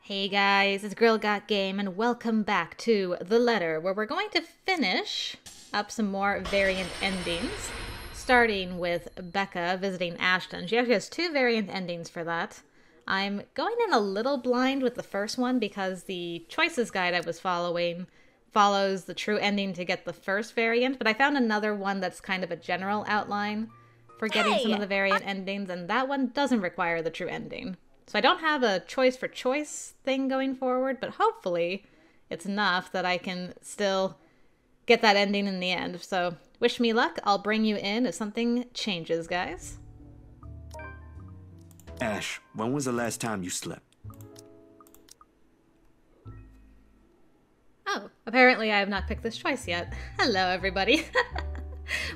Hey guys, it's GirlGotGame and welcome back to The Letter, where we're going to finish up some more variant endings, starting with Becca visiting Ashton. She actually has two variant endings for that. I'm going in a little blind with the first one because the choices guide I was following follows the true ending to get the first variant, but I found another one that's kind of a general outline for getting some of the variant endings, and that one doesn't require the true ending. So I don't have a choice for choice thing going forward, but hopefully it's enough that I can still get that ending in the end. So wish me luck. I'll bring you in if something changes, guys. Ash, when was the last time you slept? Oh, apparently I have not picked this choice yet. Hello, everybody.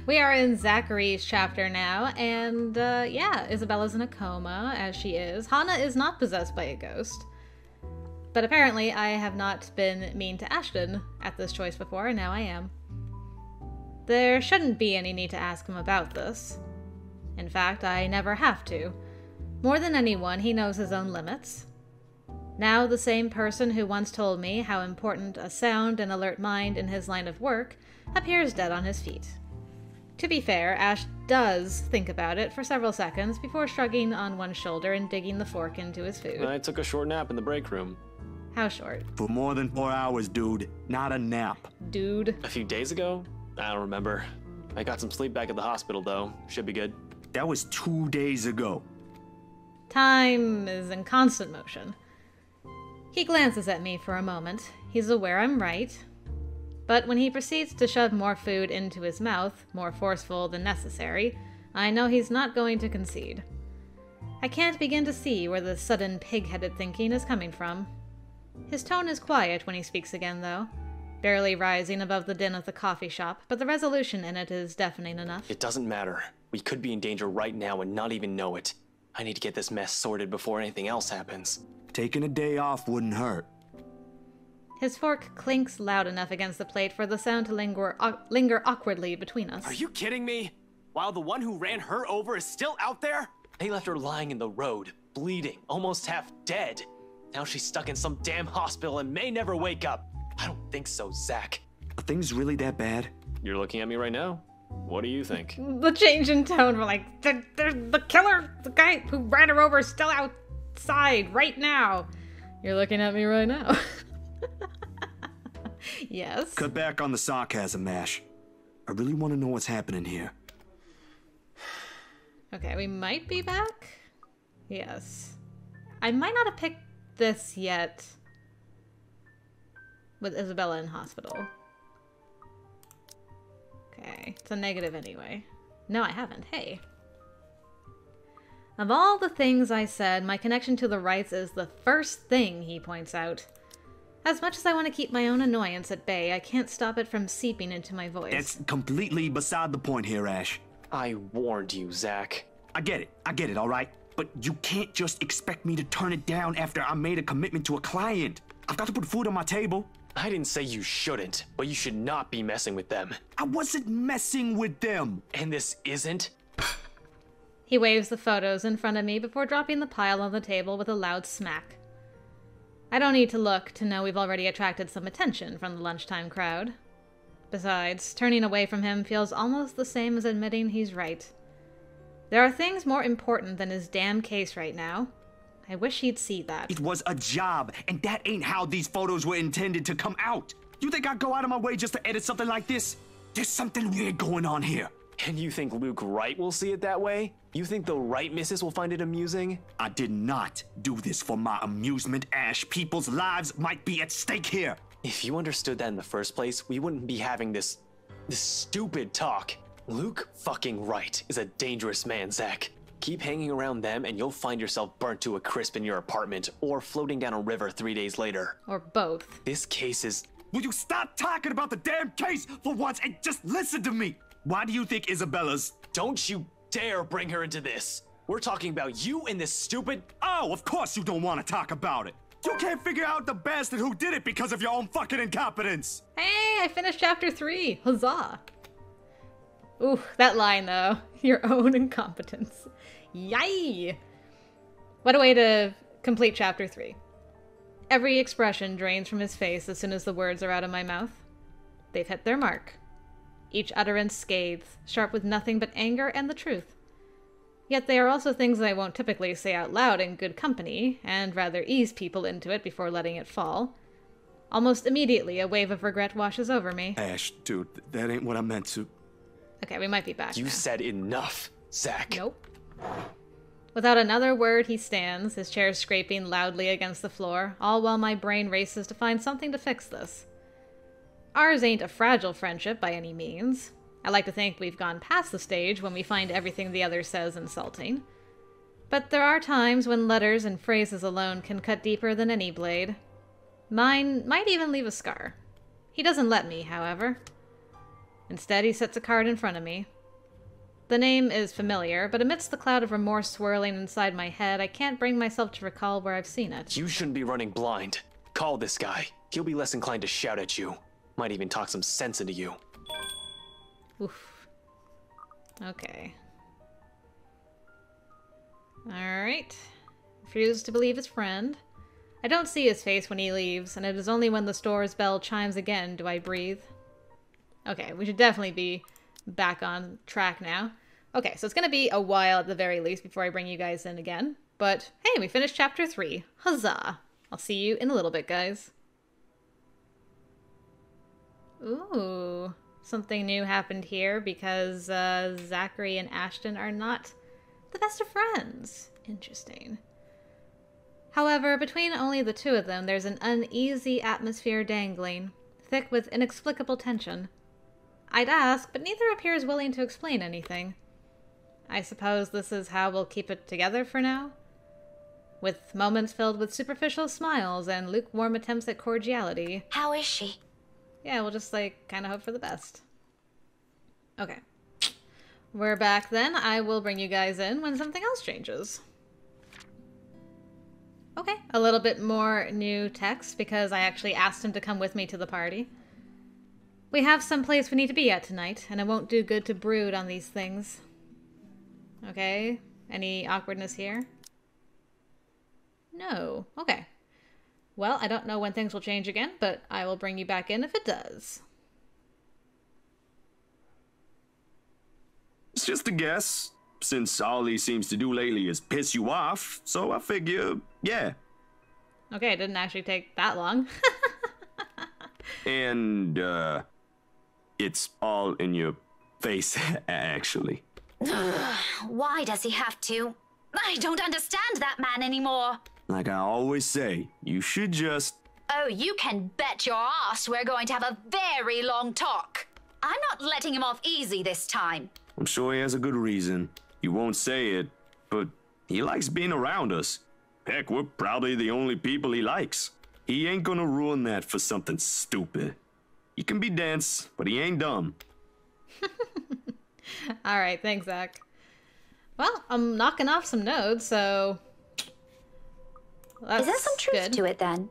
We are in Zachary's chapter now, and yeah, Isabella's in a coma, as she is. Hannah is not possessed by a ghost. But apparently I have not been mean to Ashton at this choice before, and now I am. There shouldn't be any need to ask him about this. In fact, I never have to. More than anyone, he knows his own limits. Now the same person who once told me how important a sound and alert mind in his line of work appears dead on his feet. To be fair, Ash does think about it for several seconds before shrugging on one shoulder and digging the fork into his food. I took a short nap in the break room. How short? For more than 4 hours, dude. Not a nap. Dude. A few days ago? I don't remember. I got some sleep back at the hospital, though. Should be good. That was 2 days ago. Time is in constant motion. He glances at me for a moment. He's aware I'm right. But when he proceeds to shove more food into his mouth, more forceful than necessary, I know he's not going to concede. I can't begin to see where the sudden pig-headed thinking is coming from. His tone is quiet when he speaks again, though, barely rising above the din of the coffee shop, but the resolution in it is deafening enough. It doesn't matter. We could be in danger right now and not even know it. I need to get this mess sorted before anything else happens. Taking a day off wouldn't hurt. His fork clinks loud enough against the plate for the sound to linger awkwardly between us. Are you kidding me? While the one who ran her over is still out there? They left her lying in the road, bleeding, almost half dead. Now she's stuck in some damn hospital and may never wake up. I don't think so, Zach. Are things really that bad? You're looking at me right now. What do you think? The change in tone, we're like, the killer, the guy who ran her over is still outside right now. You're looking at me right now. Yes. Cut back on the sarcasm, Ash. I really want to know what's happening here. Okay, we might be back. Yes. I might not have picked this yet with Isabella in hospital. Okay, it's a negative anyway. No, I haven't. Hey. Of all the things I said, my connection to the rights is the first thing, he points out. As much as I want to keep my own annoyance at bay, I can't stop it from seeping into my voice. That's completely beside the point here, Ash. I warned you, Zach. I get it, all right? But you can't just expect me to turn it down after I made a commitment to a client. I've got to put food on my table. I didn't say you shouldn't, but you should not be messing with them. I wasn't messing with them. And this isn't? He waves the photos in front of me before dropping the pile on the table with a loud smack. I don't need to look to know we've already attracted some attention from the lunchtime crowd. Besides, turning away from him feels almost the same as admitting he's right. There are things more important than his damn case right now. I wish he'd see that. It was a job, and that ain't how these photos were intended to come out. You think I'd go out of my way just to edit something like this? There's something weird going on here. And you think Luke Wright will see it that way? You think the Wright missus will find it amusing? I did not do this for my amusement, Ash. People's lives might be at stake here. If you understood that in the first place, we wouldn't be having this stupid talk. Luke fucking Wright is a dangerous man, Zach. Keep hanging around them and you'll find yourself burnt to a crisp in your apartment or floating down a river 3 days later. Or both. This case is... Will you stop talking about the damn case for once and just listen to me? Why do you think Isabella's... Don't you dare bring her into this. We're talking about you and this stupid... Oh, of course you don't want to talk about it. You can't figure out the bastard who did it because of your own fucking incompetence. Hey, I finished chapter 3. Huzzah. Ooh, that line though. Your own incompetence. Yay! What a way to complete chapter 3. Every expression drains from his face as soon as the words are out of my mouth. They've hit their mark. Each utterance scathed, sharp with nothing but anger and the truth. Yet they are also things I won't typically say out loud in good company, and rather ease people into it before letting it fall. Almost immediately, a wave of regret washes over me. Ash, dude, that ain't what I meant to. Okay, we might be back You now. said enough, Zach. Nope. Without another word, he stands, his chair scraping loudly against the floor, all while my brain races to find something to fix this. Ours ain't a fragile friendship by any means. I like to think we've gone past the stage when we find everything the other says insulting. But there are times when letters and phrases alone can cut deeper than any blade. Mine might even leave a scar. He doesn't let me, however. Instead, he sets a card in front of me. The name is familiar, but amidst the cloud of remorse swirling inside my head, I can't bring myself to recall where I've seen it. You shouldn't be running blind. Call this guy. He'll be less inclined to shout at you. Might even talk some sense into you. Oof. Okay. Alright. Refuse to believe his friend. I don't see his face when he leaves, and it is only when the store's bell chimes again do I breathe. Okay, we should definitely be back on track now. Okay, so it's gonna be a while at the very least before I bring you guys in again. But hey, we finished chapter 3. Huzzah! I'll see you in a little bit, guys. Ooh, something new happened here because Zachary and Ashton are not the best of friends. Interesting. However, between only the two of them, there's an uneasy atmosphere dangling, thick with inexplicable tension. I'd ask, but neither appears willing to explain anything. I suppose this is how we'll keep it together for now? With moments filled with superficial smiles and lukewarm attempts at cordiality. How is she? Yeah, we'll just, like, kind of hope for the best. Okay. We're back then. I will bring you guys in when something else changes. Okay, a little bit more new text because I actually asked him to come with me to the party. We have some place we need to be at tonight, and it won't do good to brood on these things. Okay, any awkwardness here? No. Okay. Well, I don't know when things will change again, but I will bring you back in if it does. It's just a guess, since all he seems to do lately is piss you off, so I figure, yeah. Okay, it didn't actually take that long. And, it's all in your face, actually. Why does he have to? I don't understand that man anymore. Like I always say, you should just... Oh, you can bet your ass we're going to have a very long talk. I'm not letting him off easy this time. I'm sure he has a good reason. He won't say it, but he likes being around us. Heck, we're probably the only people he likes. He ain't gonna ruin that for something stupid. He can be dense, but he ain't dumb. Alright, thanks, Zach. Well, I'm knocking off some nodes, so... That's Is there some truth good. to it then?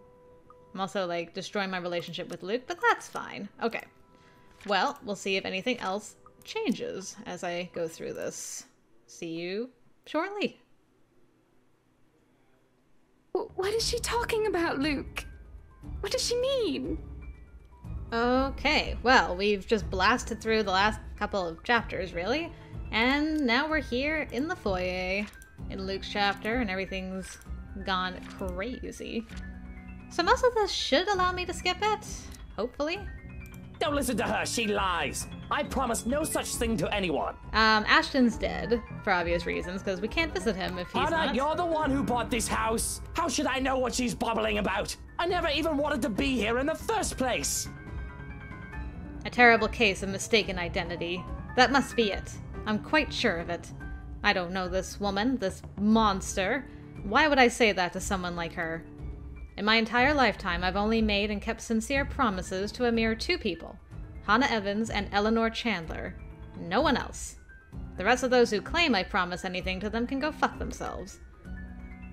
I'm also, like, destroying my relationship with Luke, but that's fine. Okay. Well, we'll see if anything else changes as I go through this. See you shortly. What is she talking about, Luke? What does she mean? Okay, well, we've just blasted through the last couple of chapters, really. And now we're here in the foyer, in Luke's chapter, and everything's gone crazy. So most of this should allow me to skip it, hopefully. Don't listen to her, she lies. I promise no such thing to anyone. Ashton's dead, for obvious reasons, because we can't visit him if he's Anna, not. you're the one who bought this house. How should I know what she's babbling about? I never even wanted to be here in the first place. A terrible case of mistaken identity. That must be it. I'm quite sure of it. I don't know this woman, this monster. Why would I say that to someone like her? In my entire lifetime, I've only made and kept sincere promises to a mere two people. Hannah Evans and Eleanor Chandler. No one else. The rest of those who claim I promise anything to them can go fuck themselves.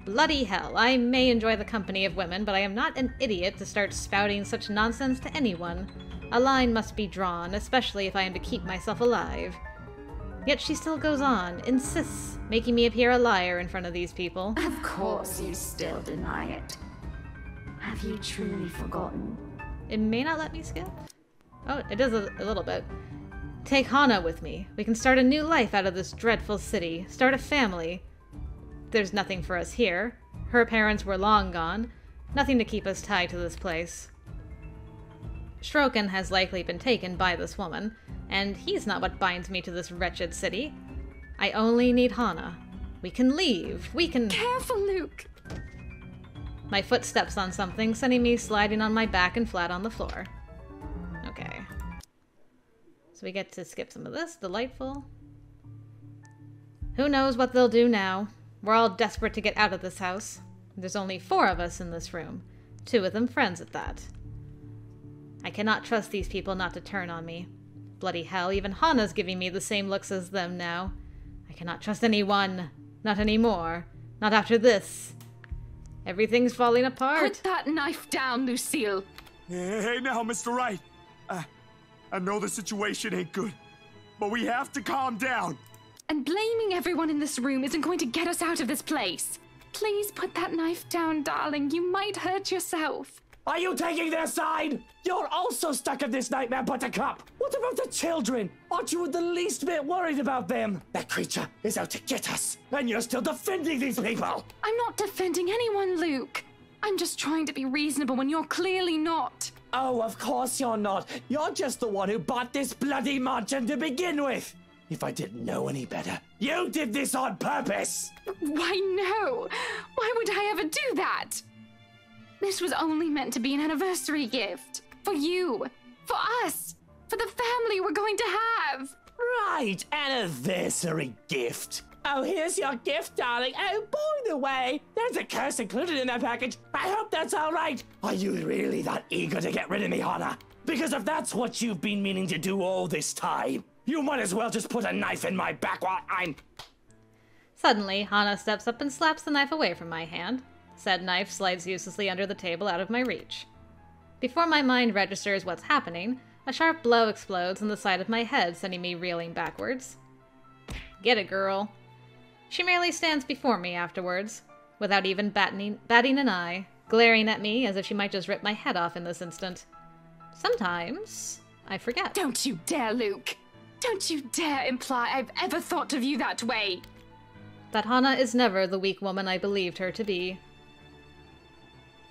Bloody hell, I may enjoy the company of women, but I am not an idiot to start spouting such nonsense to anyone. A line must be drawn, especially if I am to keep myself alive. Yet she still goes on, insists, making me appear a liar in front of these people. Of course you still deny it. Have you truly forgotten? It may not let me skip. Oh, it does a little bit. Take Hana with me. We can start a new life out of this dreadful city. Start a family. There's nothing for us here. Her parents were long gone. Nothing to keep us tied to this place. Shroken has likely been taken by this woman, and he's not what binds me to this wretched city. I only need Hana. We can leave. We can... Careful, Luke! My foot steps on something, sending me sliding on my back and flat on the floor. Okay. So we get to skip some of this. Delightful. Who knows what they'll do now? We're all desperate to get out of this house. There's only 4 of us in this room. 2 of them friends at that. I cannot trust these people not to turn on me. Bloody hell, even Hana's giving me the same looks as them now. I cannot trust anyone. Not anymore. Not after this. Everything's falling apart. Put that knife down, Lucille. Hey now, Mr. Wright. I know the situation ain't good, but we have to calm down. And blaming everyone in this room isn't going to get us out of this place. Please put that knife down, darling. You might hurt yourself. Are you taking their side? You're also stuck in this nightmare, Buttercup. What about the children? Aren't you the least bit worried about them? That creature is out to get us, and you're still defending these people. I'm not defending anyone, Luke. I'm just trying to be reasonable when you're clearly not. Oh, of course you're not. You're just the one who bought this bloody mansion to begin with. If I didn't know any better, you did this on purpose. Why, no. Why would I ever do that? This was only meant to be an anniversary gift. For you. For us. For the family we're going to have. Right, anniversary gift. Oh, here's your gift, darling. Oh, by the way, there's a curse included in that package. I hope that's all right. Are you really that eager to get rid of me, Hana? Because if that's what you've been meaning to do all this time, you might as well just put a knife in my back while I'm... Suddenly, Hana steps up and slaps the knife away from my hand. Said knife slides uselessly under the table out of my reach. Before my mind registers what's happening, a sharp blow explodes on the side of my head, sending me reeling backwards. Get it, girl. She merely stands before me afterwards, without even batting an eye, glaring at me as if she might just rip my head off in this instant. Sometimes I forget. Don't you dare, Luke. Don't you dare imply I've ever thought of you that way. That Hana is never the weak woman I believed her to be.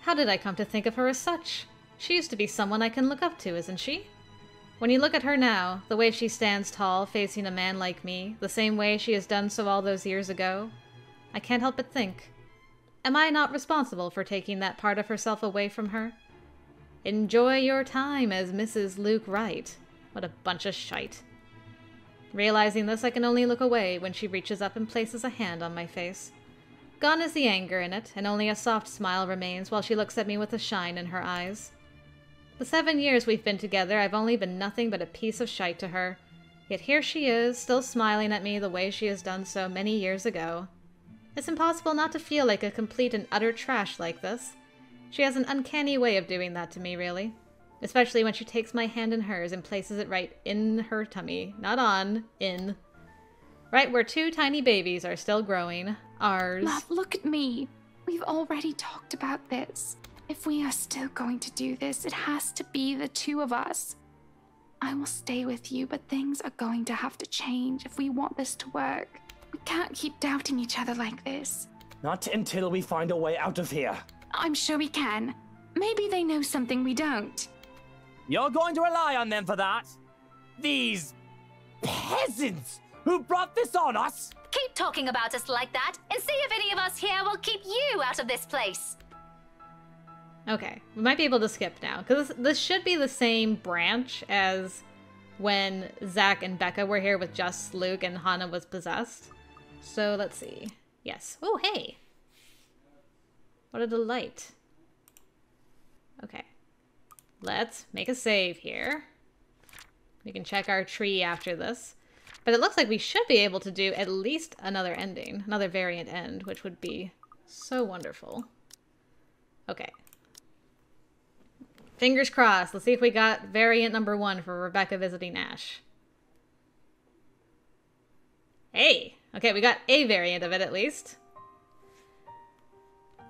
How did I come to think of her as such? She used to be someone I can look up to, isn't she? When you look at her now, the way she stands tall facing a man like me, the same way she has done so all those years ago, I can't help but think, am I not responsible for taking that part of herself away from her? Enjoy your time as Mrs. Luke Wright. What a bunch of shite. Realizing this, I can only look away when she reaches up and places a hand on my face. Gone is the anger in it, and only a soft smile remains while she looks at me with a shine in her eyes. The 7 years we've been together, I've only been nothing but a piece of shite to her. Yet here she is, still smiling at me the way she has done so many years ago. It's impossible not to feel like a complete and utter trash like this. She has an uncanny way of doing that to me, really. Especially when she takes my hand in hers and places it right in her tummy. Not on, in. Right where 2 tiny babies are still growing. Ours. Love, look at me. We've already talked about this. If we are still going to do this, it has to be the 2 of us. I will stay with you, but things are going to have to change if we want this to work. We can't keep doubting each other like this. Not until we find a way out of here. I'm sure we can. Maybe they know something we don't. You're going to rely on them for that? These peasants who brought this on us? Keep talking about us like that, and see if any of us here will keep you out of this place. Okay, we might be able to skip now, because this should be the same branch as when Zach and Becca were here with just Luke and Hana was possessed. So let's see. Yes. Oh, hey! What a delight. Okay. Let's make a save here. We can check our tree after this. But it looks like we should be able to do at least another ending, another variant end, which would be so wonderful. Okay. Fingers crossed. Let's see if we got variant number 1 for Rebecca visiting Ash. Hey! Okay, we got a variant of it at least.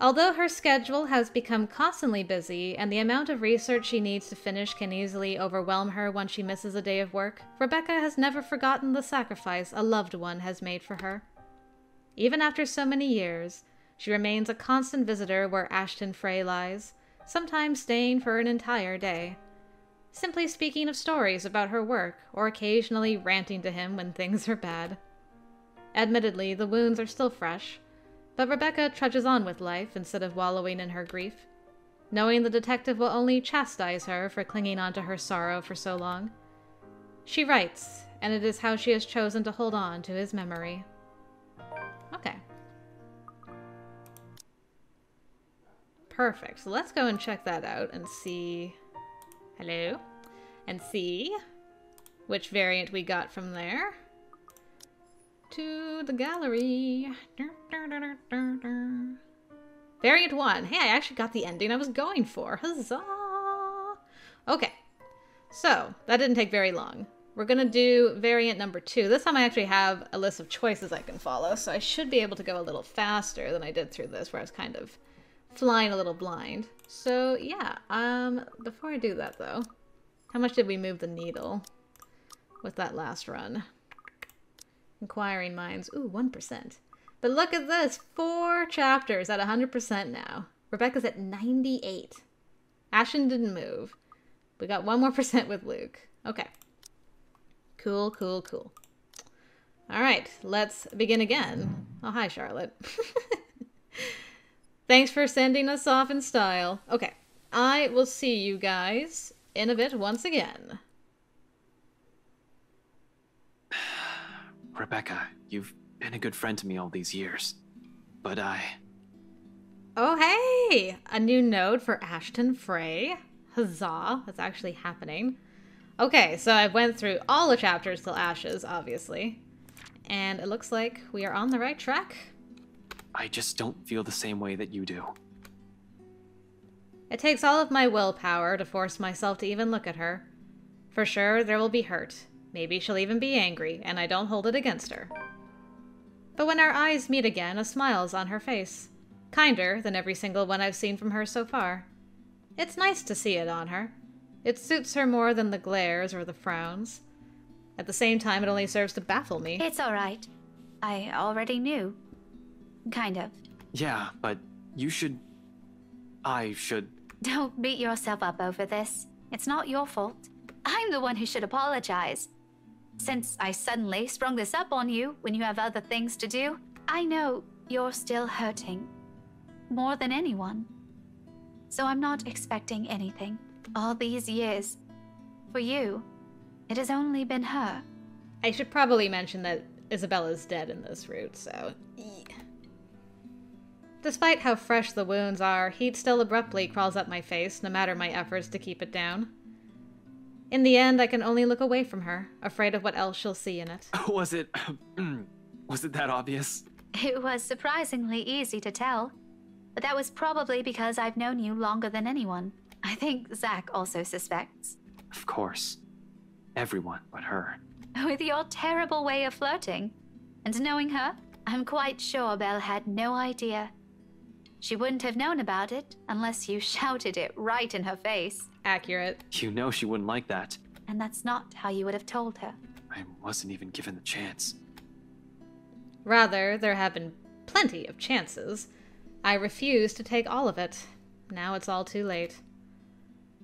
Although her schedule has become constantly busy, and the amount of research she needs to finish can easily overwhelm her once she misses a day of work, Rebecca has never forgotten the sacrifice a loved one has made for her. Even after so many years, she remains a constant visitor where Ashton Frey lies, sometimes staying for an entire day, simply speaking of stories about her work, or occasionally ranting to him when things are bad. Admittedly, the wounds are still fresh, but Rebecca trudges on with life instead of wallowing in her grief, knowing the detective will only chastise her for clinging on to her sorrow for so long. She writes, and it is how she has chosen to hold on to his memory. Okay. Perfect. So let's go and check that out and see... Hello? And see which variant we got from there. To the gallery. Variant 1. Hey, I actually got the ending I was going for. Huzzah! Okay. So, that didn't take very long. We're gonna do variant number 2. This time I actually have a list of choices I can follow, so I should be able to go a little faster than I did through this, where I was kind of flying a little blind. So, yeah. Before I do that, though, how much did we move the needle with that last run? Inquiring minds. Ooh, 1%. But look at this. 4 chapters at 100% now. Rebecca's at 98. Ashton didn't move. We got 1 more percent with Luke. Okay. Cool, cool, cool. Alright, let's begin again. Oh, hi, Charlotte. Thanks for sending us off in style. Okay. I will see you guys in a bit once again. Rebecca, you've been a good friend to me all these years. But Oh, hey! A new node for Ashton Frey. Huzzah. That's actually happening. Okay, so I went through all the chapters till Ashes, obviously. And it looks like we are on the right track. I just don't feel the same way that you do. It takes all of my willpower to force myself to even look at her. For sure, there will be hurt. Maybe she'll even be angry, and I don't hold it against her. But when our eyes meet again, a smile's on her face. Kinder than every single one I've seen from her so far. It's nice to see it on her. It suits her more than the glares or the frowns. At the same time, it only serves to baffle me. It's all right. I already knew. Kind of. Yeah, but you should... I should... Don't beat yourself up over this. It's not your fault. I'm the one who should apologize. Since I suddenly sprung this up on you when you have other things to do, I know you're still hurting. More than anyone. So I'm not expecting anything. All these years. For you, it has only been her. I should probably mention that Isabella's dead in this route, so... Despite how fresh the wounds are, heat still abruptly crawls up my face, no matter my efforts to keep it down. In the end, I can only look away from her, afraid of what else she'll see in it. Was it that obvious? It was surprisingly easy to tell. But that was probably because I've known you longer than anyone. I think Zach also suspects. Of course. Everyone but her. With your terrible way of flirting. And knowing her, I'm quite sure Belle had no idea. She wouldn't have known about it unless you shouted it right in her face. Accurate. You know she wouldn't like that. And that's not how you would have told her. I wasn't even given the chance. Rather, there have been plenty of chances. I refuse to take all of it. Now it's all too late.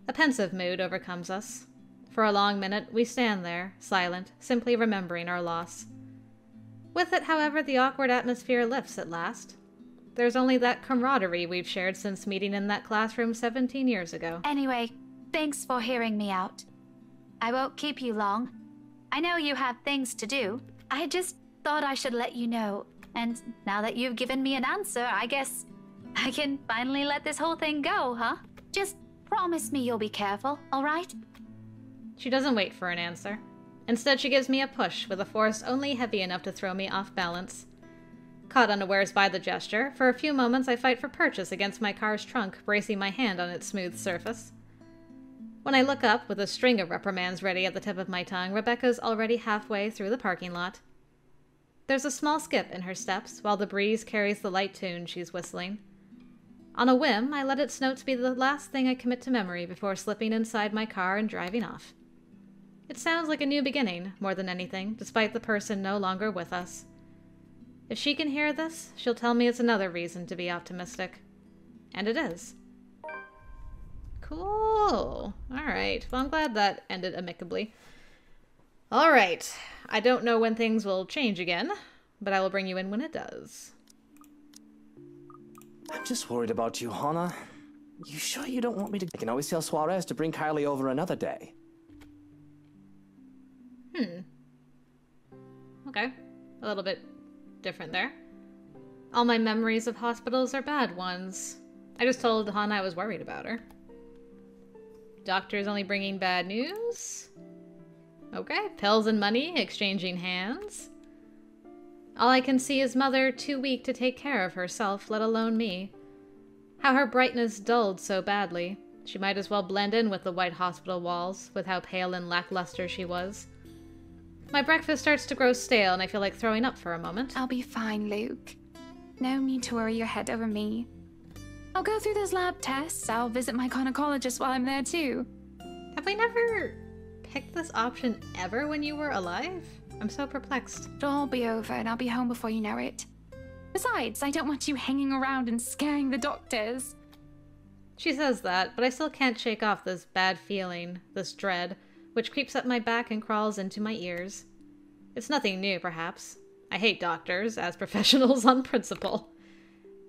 A pensive mood overcomes us. For a long minute, we stand there, silent, simply remembering our loss. With it, however, the awkward atmosphere lifts at last. There's only that camaraderie we've shared since meeting in that classroom 17 years ago. Anyway, thanks for hearing me out. I won't keep you long. I know you have things to do. I just thought I should let you know. And now that you've given me an answer, I guess I can finally let this whole thing go, huh? Just promise me you'll be careful, all right? She doesn't wait for an answer. Instead, she gives me a push with a force only heavy enough to throw me off balance. Caught unawares by the gesture, for a few moments I fight for purchase against my car's trunk, bracing my hand on its smooth surface. When I look up, with a string of reprimands ready at the tip of my tongue, Rebecca's already halfway through the parking lot. There's a small skip in her steps, while the breeze carries the light tune she's whistling. On a whim, I let its notes be the last thing I commit to memory before slipping inside my car and driving off. It sounds like a new beginning, more than anything, despite the person no longer with us. If she can hear this, she'll tell me it's another reason to be optimistic. And it is. Cool. Alright, well I'm glad that ended amicably. Alright, I don't know when things will change again, but I will bring you in when it does. I'm just worried about you, Hannah. You sure you don't want me to... I can always tell Suarez to bring Kylie over another day. Okay. A little bit different there. All my memories of hospitals are bad ones. I just told Hannah I was worried about her. Doctor's only bringing bad news? Okay. Pills and money exchanging hands. All I can see is Mother too weak to take care of herself, let alone me. How her brightness dulled so badly. She might as well blend in with the white hospital walls, with how pale and lackluster she was. My breakfast starts to grow stale, and I feel like throwing up for a moment. I'll be fine, Luke. No need to worry your head over me. I'll go through those lab tests. I'll visit my gynecologist while I'm there, too. Have we never picked this option ever when you were alive? I'm so perplexed. It'll all be over, and I'll be home before you know it. Besides, I don't want you hanging around and scaring the doctors. She says that, but I still can't shake off this bad feeling, this dread, which creeps up my back and crawls into my ears. It's nothing new, perhaps. I hate doctors, as professionals on principle.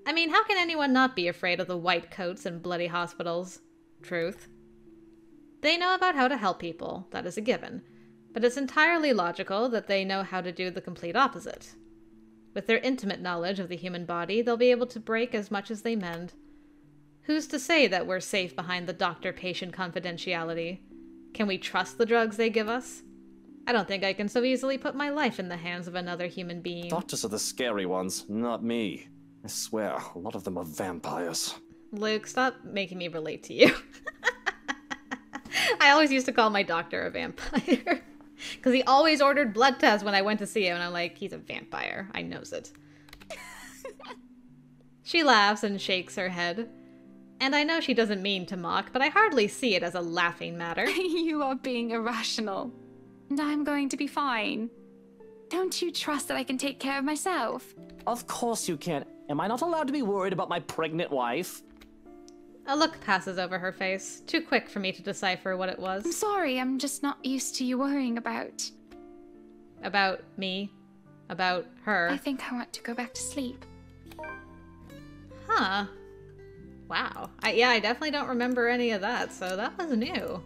I mean, how can anyone not be afraid of the white coats and bloody hospitals? Truth. They know about how to help people, that is a given, but it's entirely logical that they know how to do the complete opposite. With their intimate knowledge of the human body, they'll be able to break as much as they mend. Who's to say that we're safe behind the doctor-patient confidentiality? Can we trust the drugs they give us? I don't think I can so easily put my life in the hands of another human being. Doctors are the scary ones, not me. I swear, a lot of them are vampires. Luke, stop making me relate to you. I always used to call my doctor a vampire. Because he always ordered blood tests when I went to see him, and I'm like, he's a vampire. I knows it. She laughs and shakes her head. And I know she doesn't mean to mock, but I hardly see it as a laughing matter. You are being irrational. And I'm going to be fine. Don't you trust that I can take care of myself? Of course you can. Am I not allowed to be worried about my pregnant wife? A look passes over her face, too quick for me to decipher what it I'm was. sorry, I'm just not used to you worrying about... About me? About her? I think I want to go back to sleep. Huh. Wow. Yeah, I definitely don't remember any of that, so that was new.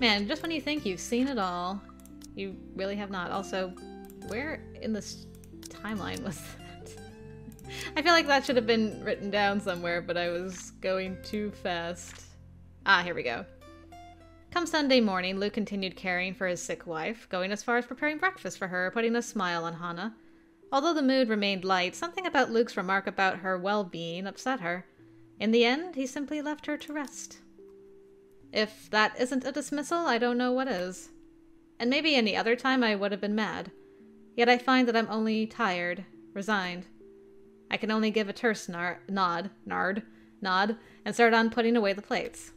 Man, just when you think you've seen it all, you really have not. Also, where in this timeline was that? I feel like that should have been written down somewhere, but I was going too fast. Ah, here we go. Come Sunday morning, Luke continued caring for his sick wife, going as far as preparing breakfast for her, putting a smile on Hannah. Although the mood remained light, something about Luke's remark about her well-being upset her. In the end, he simply left her to rest. If that isn't a dismissal, I don't know what is. And maybe any other time I would have been mad. Yet I find that I'm only tired, resigned. I can only give a terse nod, and start on putting away the plates.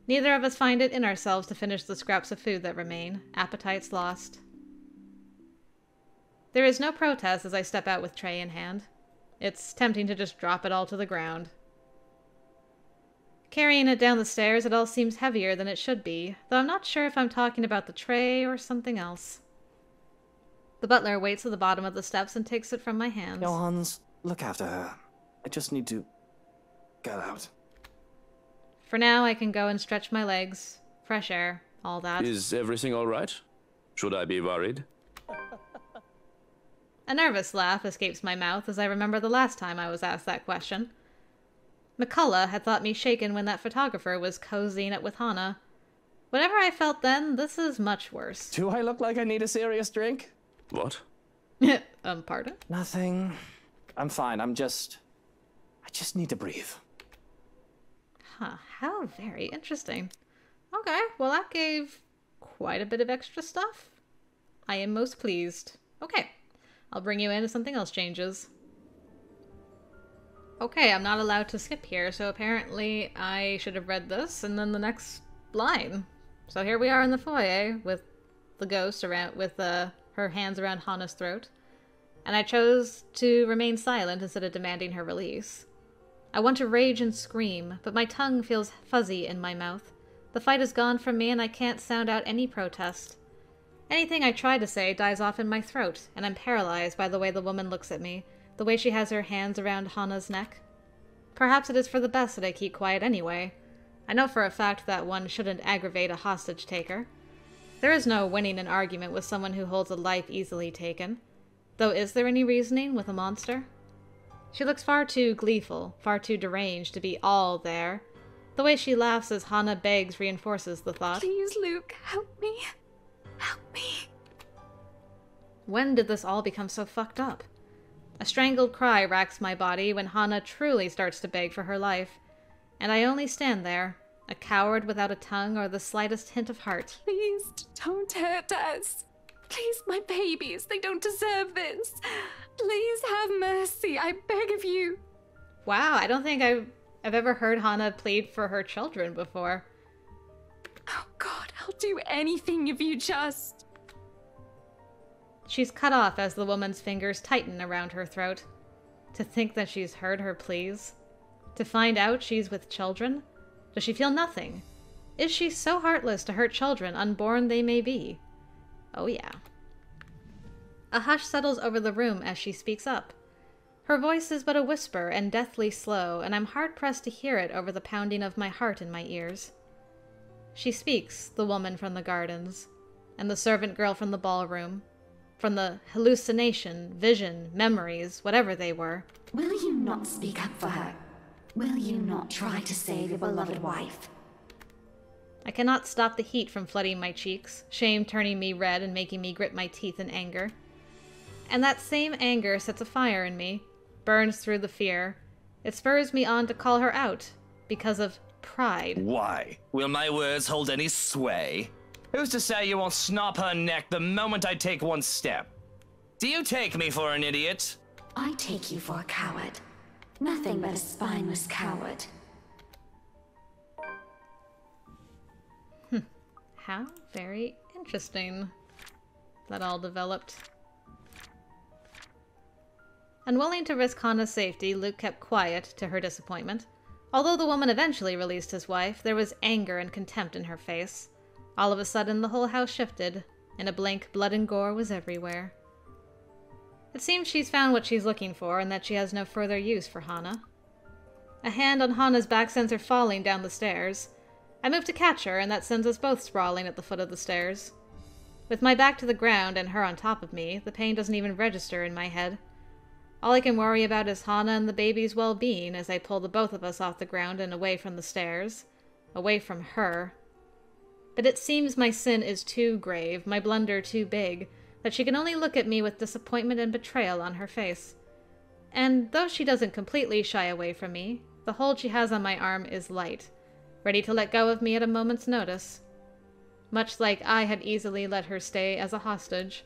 Neither of us find it in ourselves to finish the scraps of food that remain, appetites lost. There is no protest as I step out with tray in hand. It's tempting to just drop it all to the ground. Carrying it down the stairs, it all seems heavier than it should be, though I'm not sure if I'm talking about the tray or something else. The butler waits at the bottom of the steps and takes it from my hands. Johans, look after her. I just need to get out. For now, I can go and stretch my legs. Fresh air, all that. Is everything all right? Should I be worried? A nervous laugh escapes my mouth as I remember the last time I was asked that question. McCullough had thought me shaken when that photographer was cozying it with Hannah. Whatever I felt then, this is much worse. Do I look like I need a serious drink? What? Pardon? Nothing. I'm fine. I just need to breathe. Huh, how very interesting. Okay, well that gave quite a bit of extra stuff. I am most pleased. Okay, I'll bring you in if something else changes. Okay, I'm not allowed to skip here, so apparently I should have read this and then the next line. So here we are in the foyer with the ghost around, with her hands around Hana's throat. And I chose to remain silent instead of demanding her release. I want to rage and scream, but my tongue feels fuzzy in my mouth. The fight is gone from me and I can't sound out any protest. Anything I try to say dies off in my throat, and I'm paralyzed by the way the woman looks at me, the way she has her hands around Hana's neck. Perhaps it is for the best that I keep quiet anyway. I know for a fact that one shouldn't aggravate a hostage taker. There is no winning an argument with someone who holds a life easily taken. Though is there any reasoning with a monster? She looks far too gleeful, far too deranged to be all there. The way she laughs as Hana begs reinforces the thought. Please, Luke, help me. Help me. When did this all become so fucked up? A strangled cry racks my body when Hana truly starts to beg for her life. And I only stand there, a coward without a tongue or the slightest hint of heart. Please, don't hurt us. Please, my babies, they don't deserve this. Please have mercy, I beg of you. Wow, I don't think I've ever heard Hana plead for her children before. Oh God, I'll do anything if you just... She's cut off as the woman's fingers tighten around her throat. To think that she's heard her pleas. To find out she's with children. Does she feel nothing? Is she so heartless to hurt children, unborn they may be? Oh yeah. A hush settles over the room as she speaks up. Her voice is but a whisper and deathly slow, and I'm hard-pressed to hear it over the pounding of my heart in my ears. She speaks, the woman from the gardens, and the servant girl from the ballroom, from the hallucination, vision, memories, whatever they were. Will you not speak up for her? Will you not try to save your beloved wife? I cannot stop the heat from flooding my cheeks, shame turning me red and making me grit my teeth in anger. And that same anger sets a fire in me, burns through the fear. It spurs me on to call her out, because of pride. Why? Will my words hold any sway? Who's to say you won't snap her neck the moment I take one step? Do you take me for an idiot? I take you for a coward. Nothing but a spineless coward. How very interesting that all developed. Unwilling to risk Hana's safety, Luke kept quiet, to her disappointment. Although the woman eventually released his wife, there was anger and contempt in her face. All of a sudden, the whole house shifted. In a blink, blood and gore was everywhere. It seems she's found what she's looking for, and that she has no further use for Hana. A hand on Hana's back sends her falling down the stairs. I move to catch her, and that sends us both sprawling at the foot of the stairs. With my back to the ground and her on top of me, the pain doesn't even register in my head. All I can worry about is Hana and the baby's well-being as I pull the both of us off the ground and away from the stairs. Away from her. But it seems my sin is too grave, my blunder too big, that she can only look at me with disappointment and betrayal on her face. And though she doesn't completely shy away from me, the hold she has on my arm is light, ready to let go of me at a moment's notice. Much like I had easily let her stay as a hostage.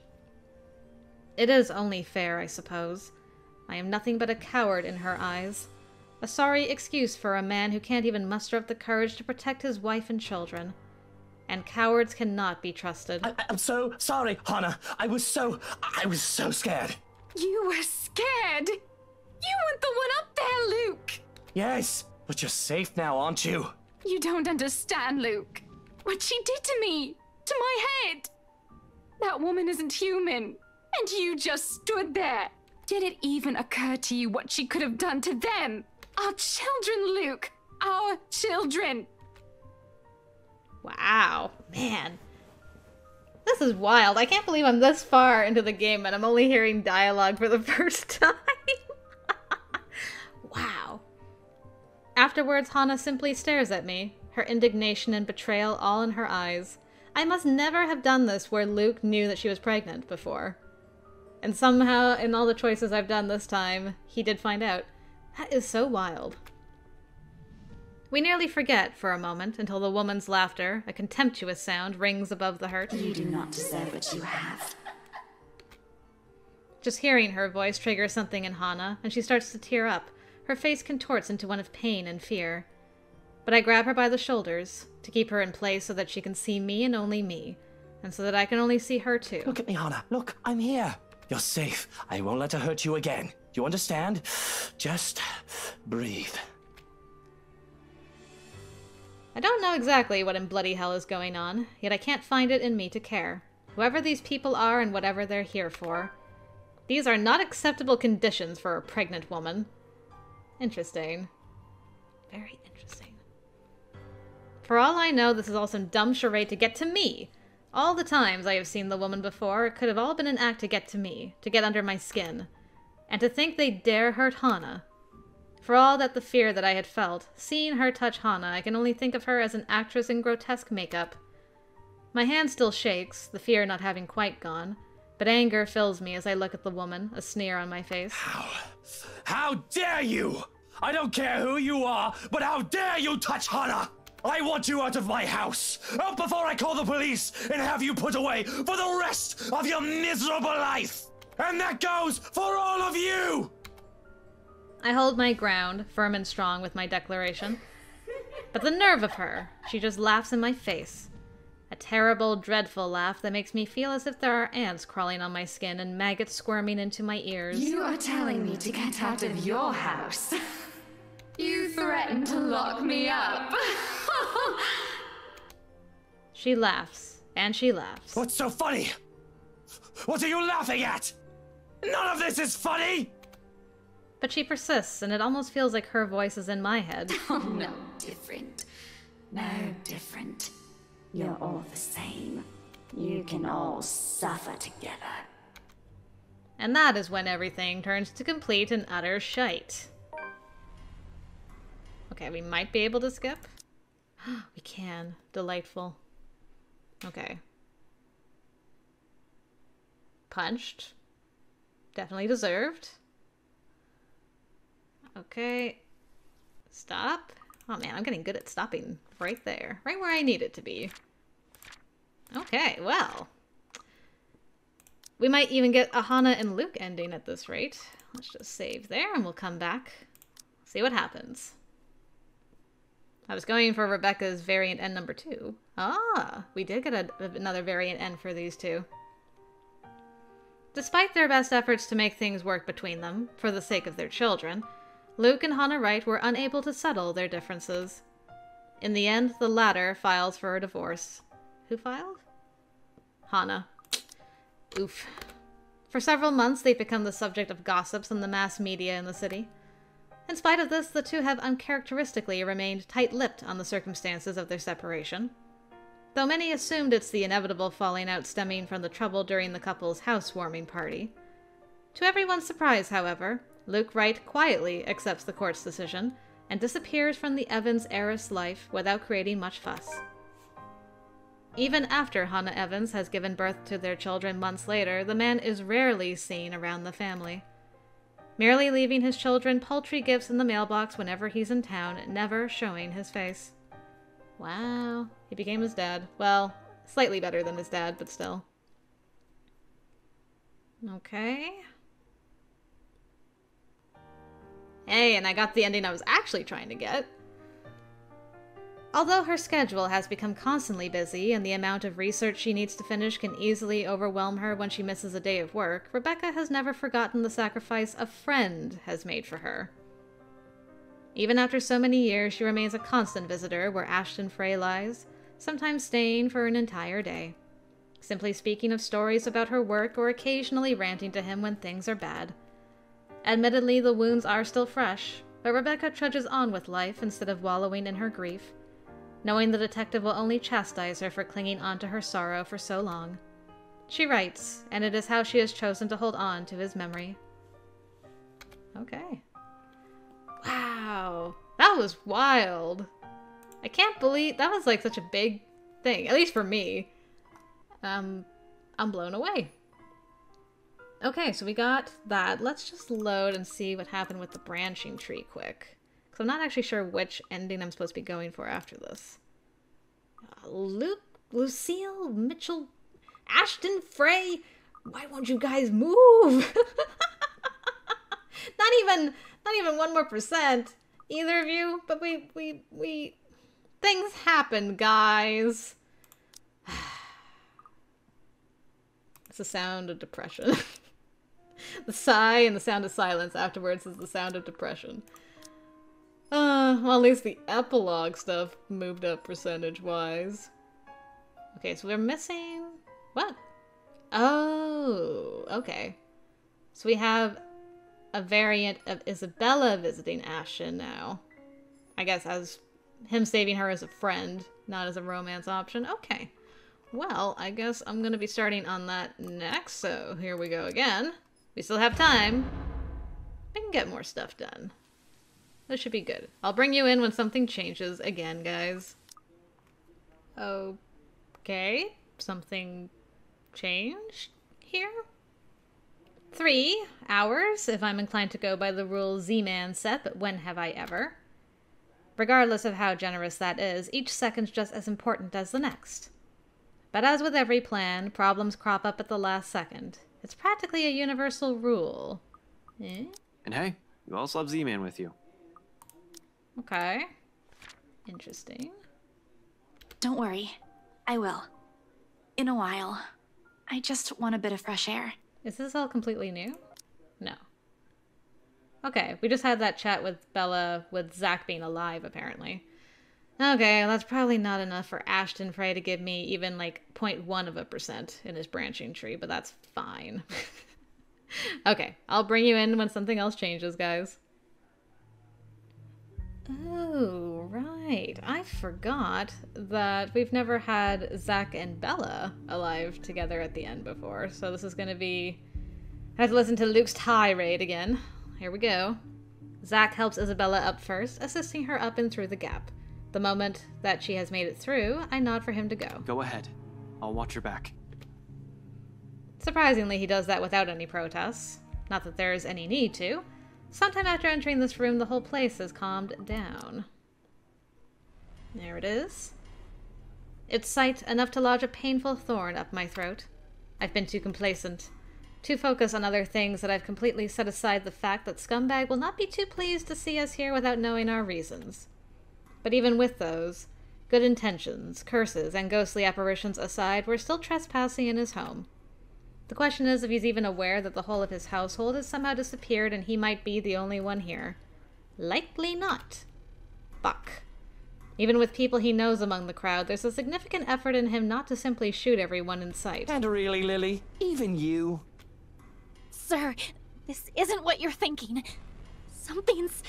It is only fair, I suppose. I am nothing but a coward in her eyes. A sorry excuse for a man who can't even muster up the courage to protect his wife and children. And cowards cannot be trusted. I'm so sorry, Hana. I was so scared. You were scared? You weren't the one up there, Luke! Yes, but you're safe now, aren't you? You don't understand, Luke. What she did to me, to my head. That woman isn't human, and you just stood there. Did it even occur to you what she could have done to them? Our children, Luke! Our children! Wow, man. This is wild. I can't believe I'm this far into the game and I'm only hearing dialogue for the first time. Wow. Afterwards, Hana simply stares at me, her indignation and betrayal all in her eyes. I must never have done this where Luke knew that she was pregnant before. And somehow, in all the choices I've done this time, he did find out. That is so wild. We nearly forget for a moment until the woman's laughter, a contemptuous sound, rings above the hurt. You do not deserve what you have. Just hearing her voice triggers something in Hana, and she starts to tear up, Her face contorts into one of pain and fear. But I grab her by the shoulders to keep her in place so that she can see me and only me, and so that I can only see her too. Look at me, Hana. Look, I'm here. You're safe. I won't let her hurt you again. You understand? Just breathe. I don't know exactly what in bloody hell is going on, yet I can't find it in me to care. Whoever these people are and whatever they're here for. These are not acceptable conditions for a pregnant woman. Interesting. Very interesting. For all I know, this is all some dumb charade to get to me. All the times I have seen the woman before, it could have all been an act to get to me, to get under my skin. And to think they dare hurt Hana. For all that the fear that I had felt, seeing her touch Hana, I can only think of her as an actress in grotesque makeup. My hand still shakes, the fear not having quite gone, but anger fills me as I look at the woman, a sneer on my face. How dare you! I don't care who you are, but how dare you touch Hana! I want you out of my house! Out before I call the police and have you put away for the rest of your miserable life! And that goes for all of you! I hold my ground, firm and strong with my declaration. But the nerve of her! She just laughs in my face. A terrible, dreadful laugh that makes me feel as if there are ants crawling on my skin and maggots squirming into my ears. You are telling me to get out of your house? You threatened to lock me up. She laughs, and she laughs. What's so funny? What are you laughing at? None of this is funny! But she persists, and it almost feels like her voice is in my head. Oh, no different. No different. You're all the same. You can all suffer together. And that is when everything turns to complete and utter shite. Okay, we might be able to skip. We can. Delightful. Okay. Punched. Definitely deserved. Okay. Stop. Oh man, I'm getting good at stopping right there. Right where I need it to be. Okay, well. We might even get a Hana and Luke ending at this rate. Let's just save there and we'll come back. See what happens. I was going for Rebecca's variant end number 2. Ah, we did get another variant end for these two. Despite their best efforts to make things work between them, for the sake of their children, Luke and Hana Wright were unable to settle their differences. In the end, the latter files for a divorce. Who filed? Hana. Oof. For several months, they've become the subject of gossips in the mass media in the city. In spite of this, the two have uncharacteristically remained tight-lipped on the circumstances of their separation. Though many assumed it's the inevitable falling out stemming from the trouble during the couple's housewarming party. To everyone's surprise, however, Luke Wright quietly accepts the court's decision and disappears from the Evans heiress life without creating much fuss. Even after Hana Evans has given birth to their children months later, the man is rarely seen around the family. Merely leaving his children paltry gifts in the mailbox whenever he's in town, never showing his face. Wow, he became his dad. Well, slightly better than his dad, but still. Okay. Hey, and I got the ending I was actually trying to get. Although her schedule has become constantly busy and the amount of research she needs to finish can easily overwhelm her when she misses a day of work, Rebecca has never forgotten the sacrifice a friend has made for her. Even after so many years, she remains a constant visitor where Ashton Frey lies, sometimes staying for an entire day, simply speaking of stories about her work or occasionally ranting to him when things are bad. Admittedly, the wounds are still fresh, but Rebecca trudges on with life instead of wallowing in her grief, knowing the detective will only chastise her for clinging on to her sorrow for so long. She writes, and it is how she has chosen to hold on to his memory. Okay. Wow. That was wild. I can't believe that was like such a big thing, at least for me. I'm blown away. Okay, so we got that. Let's just load and see what happened with the branching tree quick. Because I'm not actually sure which ending I'm supposed to be going for after this. Luke, Lucille, Mitchell, Ashton, Frey. Why won't you guys move? Not even 1 more %. Either of you, but we... Things happen, guys. It's the sound of depression. The sigh and the sound of silence afterwards is the sound of depression. Well, at least the epilogue stuff moved up percentage-wise. Okay, so we're missing... What? Oh, okay. So we have a variant of Isabella visiting Ashton now. I guess as him saving her as a friend, not as a romance option. Okay. Well, I guess I'm gonna be starting on that next, so here we go again. We still have time. We can get more stuff done. This should be good. I'll bring you in when something changes again, guys. Okay. Something changed here? 3 hours, if I'm inclined to go by the rule Z-Man set, but when have I ever? Regardless of how generous that is, each second's just as important as the next. But as with every plan, problems crop up at the last second. It's practically a universal rule. Eh? And hey, you also have Z-Man with you. Okay. Interesting. Don't worry. I will. In a while. I just want a bit of fresh air. Is this all completely new? No. Okay, we just had that chat with Bella, with Zach being alive, apparently. Okay, well, that's probably not enough for Ashton Frey to give me even, like, 0.1% in his branching tree, but that's fine. Okay, I'll bring you in when something else changes, guys. Oh, right. I forgot that we've never had Zach and Bella alive together at the end before, so this is gonna be... I have to listen to Luke's tirade again. Here we go. Zach helps Isabella up first, assisting her up and through the gap. The moment that she has made it through, I nod for him to go. Go ahead. I'll watch your back. Surprisingly, he does that without any protests. Not that there's any need to. Sometime after entering this room, the whole place has calmed down. There it is. Its sight enough to lodge a painful thorn up my throat. I've been too complacent. Too focused on other things that I've completely set aside the fact that Scumbag will not be too pleased to see us here without knowing our reasons. But even with those, good intentions, curses, and ghostly apparitions aside, we're still trespassing in his home. The question is if he's even aware that the whole of his household has somehow disappeared and he might be the only one here. Likely not. Fuck. Even with people he knows among the crowd, there's a significant effort in him not to simply shoot everyone in sight. And really, Lily, even you. Sir, this isn't what you're thinking. Something's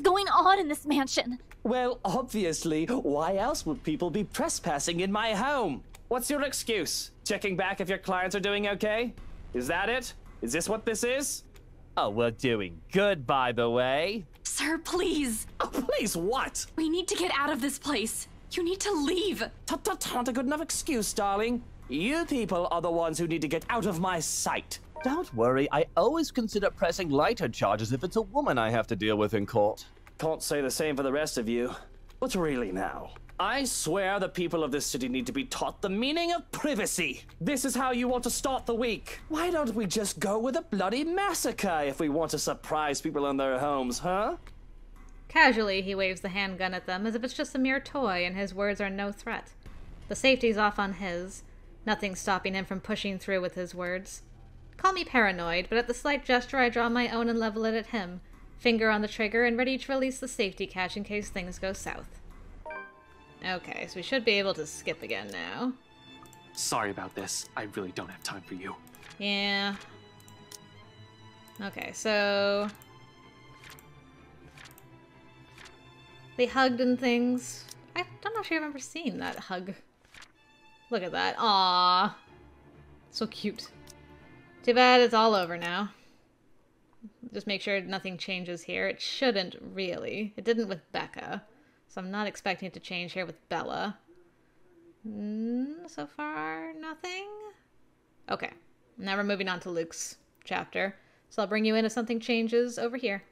going on in this mansion. Well, obviously, why else would people be trespassing in my home? What's your excuse? Checking back if your clients are doing okay? Is that it? Is this what this is? Oh, we're doing good, by the way. Sir, please. Oh, please what? We need to get out of this place. You need to leave. Tut, not a good enough excuse, darling. You people are the ones who need to get out of my sight. Don't worry, I always consider pressing lighter charges if it's a woman I have to deal with in court. Can't say the same for the rest of you. But really now, I swear the people of this city need to be taught the meaning of privacy. This is how you want to start the week. Why don't we just go with a bloody massacre if we want to surprise people in their homes, huh? Casually, he waves the handgun at them as if it's just a mere toy and his words are no threat. The safety's off on his. Nothing stopping him from pushing through with his words. Call me paranoid, but at the slight gesture I draw my own and level it at him. Finger on the trigger and ready to release the safety catch in case things go south. Okay, so we should be able to skip again now. Sorry about this. I really don't have time for you. Yeah. Okay, so... they hugged and things. I don't know if you remember seeing that hug. Look at that. Aww. So cute. Too bad it's all over now. Just make sure nothing changes here. It shouldn't, really. It didn't with Becca. So I'm not expecting it to change here with Bella. So far, nothing? Okay. Now we're moving on to Luke's chapter. So I'll bring you in if something changes over here.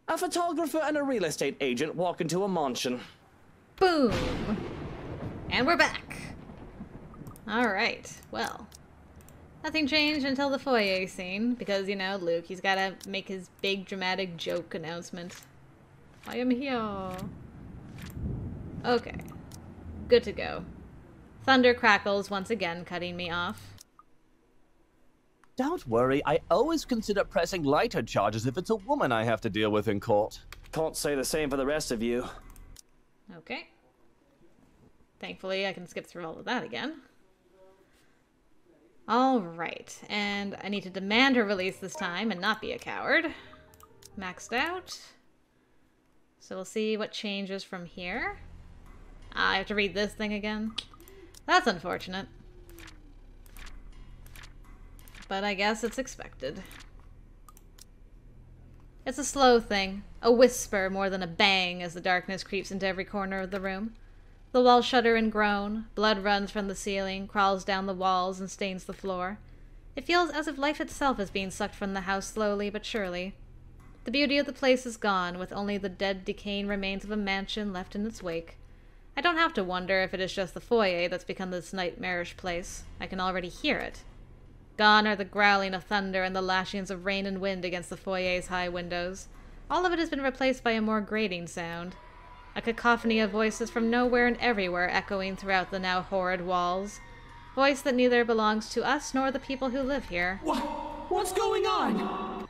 A photographer and a real estate agent walk into a mansion. Boom! And we're back! Alright, well. Nothing changed until the foyer scene, because, you know, Luke, he's gotta make his big dramatic joke announcement. I am here. Okay. Good to go. Thunder crackles once again, cutting me off. Don't worry, I always consider pressing lighter charges if it's a woman I have to deal with in court. Can't say the same for the rest of you. Okay. Thankfully, I can skip through all of that again. Alright, and I need to demand her release this time and not be a coward. Maxed out. So we'll see what changes from here. I have to read this thing again. That's unfortunate. But I guess it's expected. It's a slow thing, a whisper more than a bang as the darkness creeps into every corner of the room. The walls shudder and groan, blood runs from the ceiling, crawls down the walls, and stains the floor. It feels as if life itself is being sucked from the house slowly but surely. The beauty of the place is gone, with only the dead, decaying remains of a mansion left in its wake. I don't have to wonder if it is just the foyer that's become this nightmarish place. I can already hear it. Gone are the growling of thunder and the lashings of rain and wind against the foyer's high windows. All of it has been replaced by a more grating sound. A cacophony of voices from nowhere and everywhere echoing throughout the now horrid walls. Voice that neither belongs to us nor the people who live here. What's going on?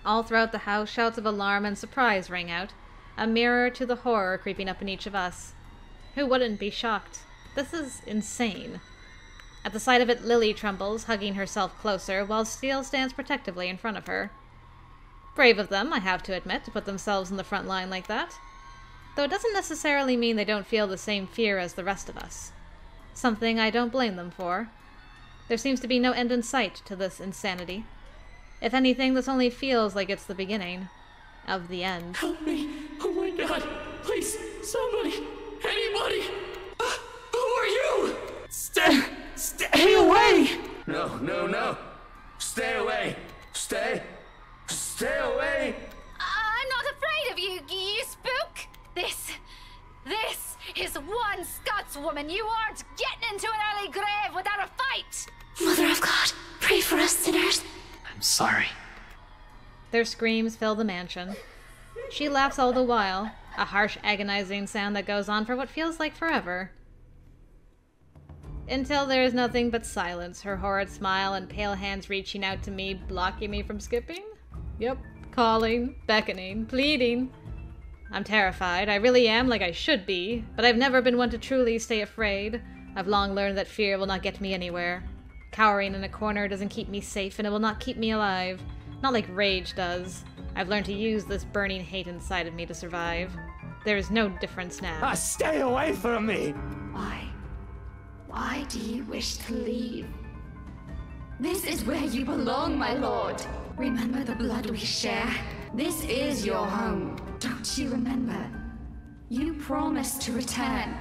All throughout the house, shouts of alarm and surprise rang out, a mirror to the horror creeping up in each of us. Who wouldn't be shocked? This is insane. At the sight of it, Lily trembles, hugging herself closer, while Steele stands protectively in front of her. Brave of them, I have to admit, to put themselves in the front line like that. Though it doesn't necessarily mean they don't feel the same fear as the rest of us. Something I don't blame them for. There seems to be no end in sight to this insanity. If anything, this only feels like it's the beginning of the end. Help me! Oh my god! Please, somebody! Anybody! Who are you? Stay away! No. Stay away. Stay away. I'm not afraid of you, you spook! This is one Scotswoman. You aren't getting into an early grave without a fight! Mother of God, pray for us sinners. I'm sorry. Their screams fill the mansion. She laughs all the while, a harsh, agonizing sound that goes on for what feels like forever. Until there is nothing but silence, her horrid smile and pale hands reaching out to me, blocking me from skipping. Yep, calling, beckoning, pleading. I'm terrified. I really am, like I should be, but I've never been one to truly stay afraid. I've long learned that fear will not get me anywhere. Cowering in a corner doesn't keep me safe, and it will not keep me alive. Not like rage does. I've learned to use this burning hate inside of me to survive. There is no difference now. Stay away from me! Why do you wish to leave? This is where you belong, my lord. Remember the blood we share? This is your home. Don't you remember? You promised to return,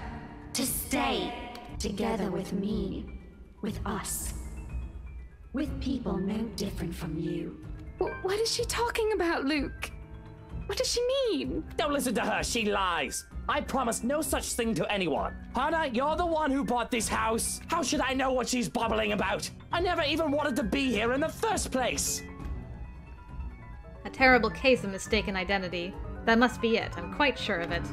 to stay together with me, with us, with people no different from you. What is she talking about, Luke? What does she mean? Don't listen to her, she lies. I promised no such thing to anyone. Hannah, you're the one who bought this house. How should I know what she's babbling about? I never even wanted to be here in the first place. A terrible case of mistaken identity. That must be it. I'm quite sure of it.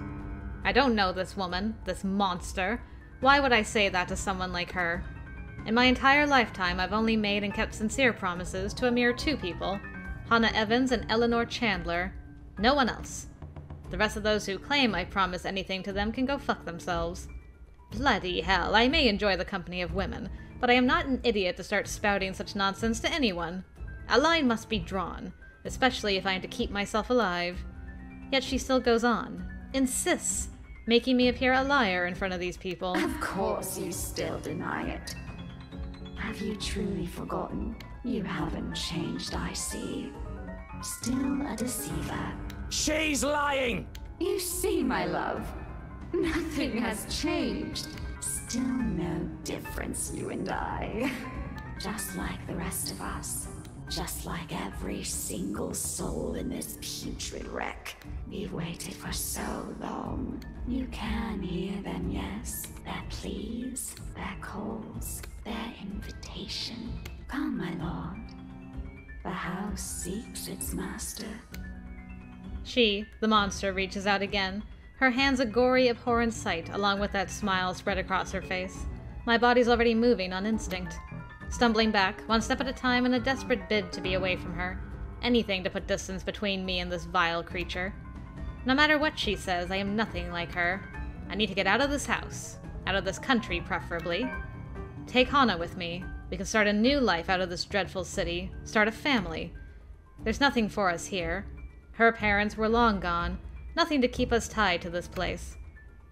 I don't know this woman, this monster. Why would I say that to someone like her? In my entire lifetime, I've only made and kept sincere promises to a mere two people, Hannah Evans and Eleanor Chandler. No one else. The rest of those who claim I promise anything to them can go fuck themselves. Bloody hell, I may enjoy the company of women, but I am not an idiot to start spouting such nonsense to anyone. A line must be drawn, especially if I am to keep myself alive. Yet she still goes on, insists, making me appear a liar in front of these people. Of course you still deny it. Have you truly forgotten? You haven't changed, I see. Still a deceiver. She's lying! You see, my love, nothing has changed. Still no difference, you and I. Just like the rest of us. just like every single soul in this putrid wreck. We've waited for so long. You can hear them, yes? Their pleas, their calls, their invitation. Come, my lord. The house seeks its master. She, the monster, reaches out again, her hands a gory, abhorrent sight, along with that smile spread across her face. My body's already moving on instinct. Stumbling back, one step at a time in a desperate bid to be away from her. Anything to put distance between me and this vile creature. No matter what she says, I am nothing like her. I need to get out of this house. Out of this country, preferably. Take Hana with me. We can start a new life out of this dreadful city. Start a family. There's nothing for us here. Her parents were long gone. Nothing to keep us tied to this place.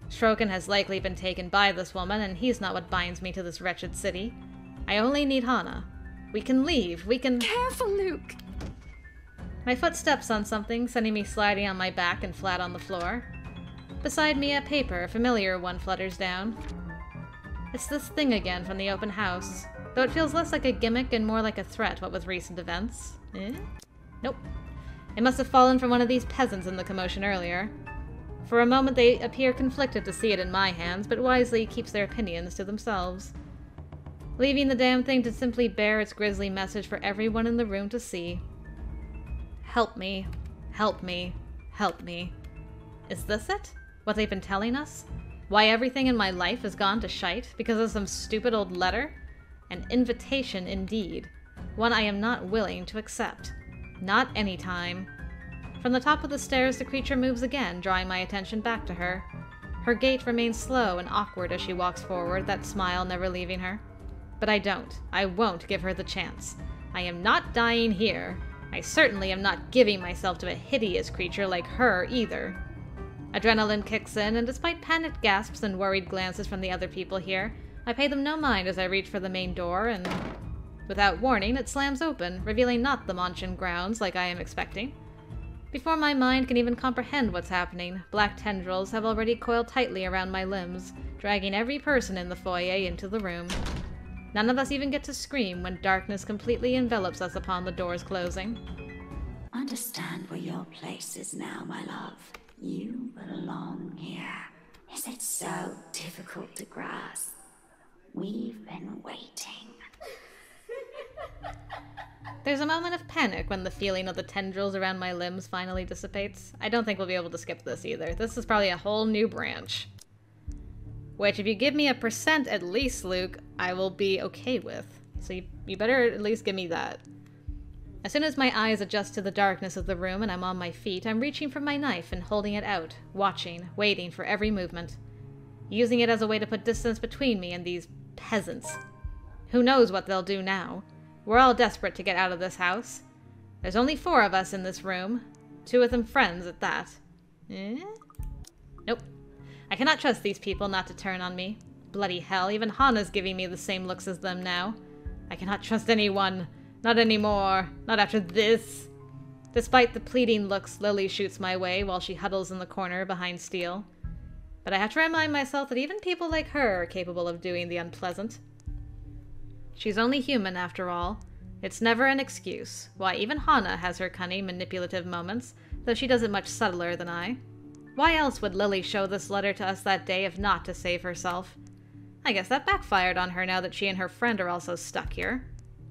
Stroken has likely been taken by this woman, and he's not what binds me to this wretched city. I only need Hana. We can leave. We can— Careful, Luke! My foot steps on something, sending me sliding on my back and flat on the floor. Beside me, a paper, a familiar one, flutters down. It's this thing again from the open house, though it feels less like a gimmick and more like a threat, what with recent events. Nope. It must have fallen from one of these peasants in the commotion earlier. For a moment they appear conflicted to see it in my hands, but wisely keeps their opinions to themselves. Leaving the damn thing to simply bear its grisly message for everyone in the room to see. Help me. Help me. Help me. Is this it? What they've been telling us? Why everything in my life has gone to shite because of some stupid old letter? An invitation indeed. One I am not willing to accept. Not any time. From the top of the stairs the creature moves again, drawing my attention back to her. Her gait remains slow and awkward as she walks forward, that smile never leaving her. But I won't give her the chance. I am not dying here. I certainly am not giving myself to a hideous creature like her either. Adrenaline kicks in, and despite panicked gasps and worried glances from the other people here, I pay them no mind as I reach for the main door, and without warning, it slams open, revealing not the Monchan grounds like I am expecting. Before my mind can even comprehend what's happening, black tendrils have already coiled tightly around my limbs, dragging every person in the foyer into the room. None of us even get to scream when darkness completely envelops us upon the doors closing. Understand where your place is now, my love. You belong here. Is it so difficult to grasp? We've been waiting. There's a moment of panic when the feeling of the tendrils around my limbs finally dissipates. I don't think we'll be able to skip this either. This is probably a whole new branch. Which, if you give me a % at least, Luke, I will be okay with. So you better at least give me that. As soon as my eyes adjust to the darkness of the room and I'm on my feet, I'm reaching for my knife and holding it out, watching, waiting for every movement. Using it as a way to put distance between me and these peasants. Who knows what they'll do now? We're all desperate to get out of this house. There's only 4 of us in this room. 2 of them friends at that. Nope. I cannot trust these people not to turn on me. Bloody hell, even Hana's giving me the same looks as them now. I cannot trust anyone. Not anymore. Not after this. Despite the pleading looks Lily shoots my way while she huddles in the corner behind Steel. But I have to remind myself that even people like her are capable of doing the unpleasant. She's only human, after all. It's never an excuse. Why, even Hana has her cunning, manipulative moments, though she does it much subtler than I. Why else would Lily show this letter to us that day if not to save herself? I guess that backfired on her now that she and her friend are also stuck here.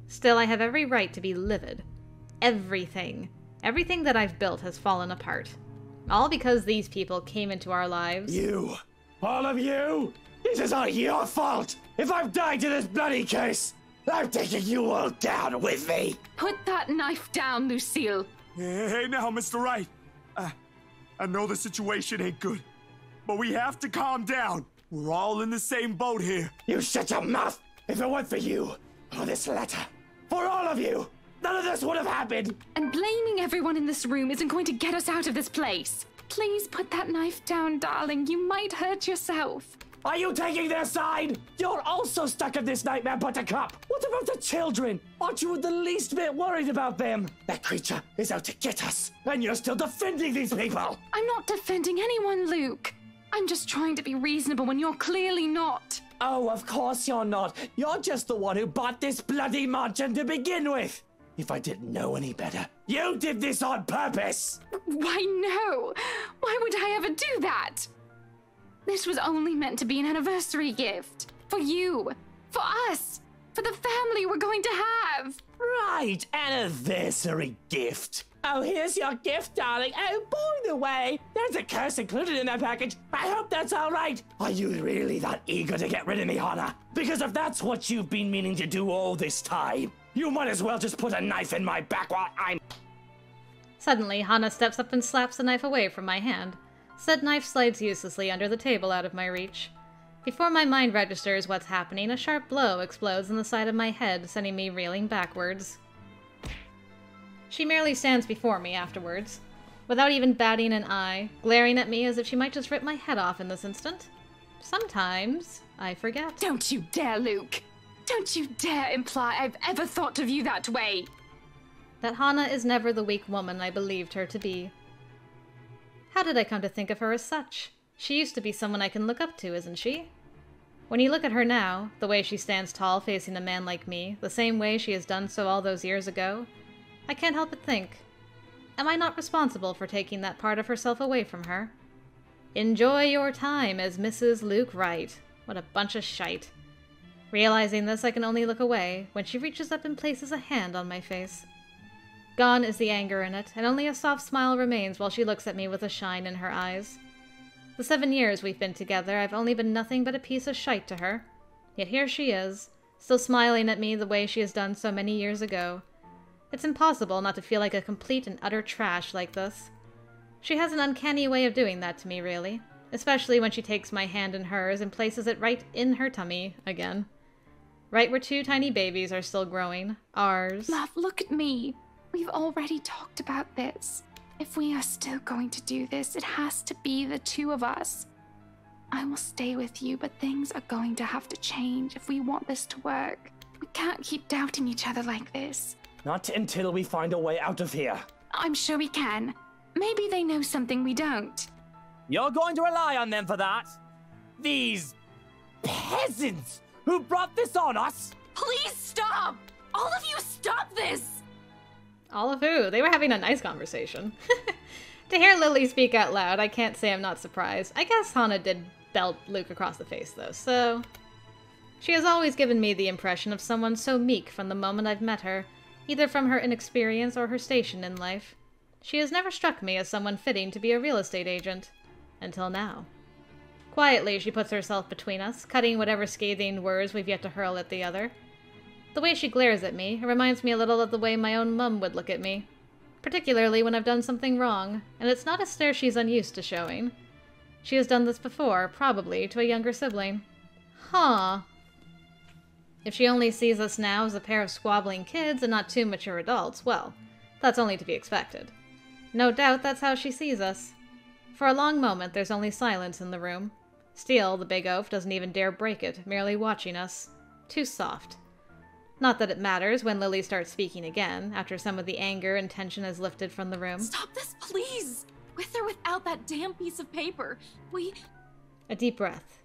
Still, I have every right to be livid. Everything. Everything that I've built has fallen apart. All because these people came into our lives. You! All of you! This is all your fault! If I've died to this bloody curse, I'm taking you all down with me! Put that knife down, Lucille! Hey now, Mr. Wright. I know the situation ain't good, but we have to calm down. We're all in the same boat here. You shut your mouth! If it weren't for you, or this letter, for all of you, none of this would have happened! And blaming everyone in this room isn't going to get us out of this place. Please put that knife down, darling. You might hurt yourself. Are you taking their side? You're also stuck in this nightmare, Buttercup. What about the children? Aren't you the least bit worried about them? That creature is out to get us, and you're still defending these people. I'm not defending anyone, Luke. I'm just trying to be reasonable when you're clearly not. Oh, of course you're not. You're just the one who bought this bloody Monchan to begin with. if I didn't know any better. You did this on purpose! Why, no! Why would I ever do that? This was only meant to be an anniversary gift. For you. For us. For the family we're going to have. Right, anniversary gift. Oh, here's your gift, darling. Oh, by the way, there's a curse included in that package. I hope that's all right. Are you really that eager to get rid of me, Hana? Because if that's what you've been meaning to do all this time, you might as well just put a knife in my back while I'm... Suddenly, Hana steps up and slaps the knife away from my hand. Said knife slides uselessly under the table out of my reach. Before my mind registers what's happening, a sharp blow explodes in the side of my head, sending me reeling backwards. She merely stands before me afterwards, without even batting an eye, glaring at me as if she might just rip my head off in this instant. Sometimes I forget. Don't you dare, Luke! Don't you dare imply I've ever thought of you that way! That Hana is never the weak woman I believed her to be. How did I come to think of her as such? She used to be someone I can look up to, isn't she? When you look at her now, the way she stands tall facing a man like me, the same way she has done so all those years ago, I can't help but think, am I not responsible for taking that part of herself away from her? Enjoy your time as Mrs. Luke Wright. What a bunch of shite. Realizing this, I can only look away when she reaches up and places a hand on my face. Gone is the anger in it, and only a soft smile remains while she looks at me with a shine in her eyes. The 7 years we've been together, I've only been nothing but a piece of shite to her. Yet here she is, still smiling at me the way she has done so many years ago. It's impossible not to feel like a complete and utter trash like this. She has an uncanny way of doing that to me, really. Especially when she takes my hand in hers and places it right in her tummy again. Right where 2 tiny babies are still growing. Ours. Love, look at me. We've already talked about this. If we are still going to do this, it has to be the 2 of us. I will stay with you, but things are going to have to change if we want this to work. We can't keep doubting each other like this. Not until we find a way out of here. I'm sure we can. Maybe they know something we don't. You're going to rely on them for that? These peasants who brought this on us? Please stop! All of you stop this! All of who? They were having a nice conversation. To hear Lily speak out loud, I can't say I'm not surprised. I guess Hana did belt Luke across the face, though, so... She has always given me the impression of someone so meek from the moment I've met her, either from her inexperience or her station in life. She has never struck me as someone fitting to be a real estate agent. Until now. Quietly, she puts herself between us, cutting whatever scathing words we've yet to hurl at the other. The way she glares at me reminds me a little of the way my own mum would look at me. Particularly when I've done something wrong, and it's not a stare she's unused to showing. She has done this before, probably, to a younger sibling. Huh. If she only sees us now as a pair of squabbling kids and not 2 mature adults, well, that's only to be expected. No doubt that's how she sees us. For a long moment, there's only silence in the room. Steele, the big oaf, doesn't even dare break it, merely watching us. Too soft. Not that it matters when Lily starts speaking again, after some of the anger and tension has lifted from the room. Stop this, please! With or without that damn piece of paper, A deep breath.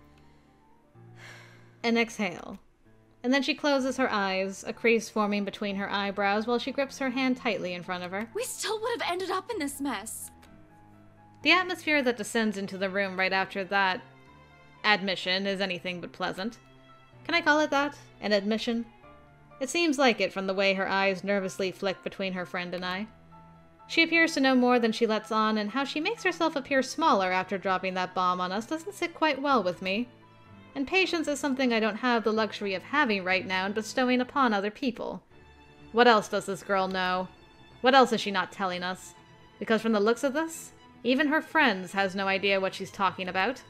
An exhale. And then she closes her eyes, a crease forming between her eyebrows while she grips her hand tightly in front of her. We still would have ended up in this mess. The atmosphere that descends into the room right after that admission is anything but pleasant. Can I call it that? An admission? It seems like it from the way her eyes nervously flick between her friend and I. She appears to know more than she lets on, and how she makes herself appear smaller after dropping that bomb on us doesn't sit quite well with me. And patience is something I don't have the luxury of having right now and bestowing upon other people. What else does this girl know? What else is she not telling us? Because from the looks of this, even her friends has no idea what she's talking about.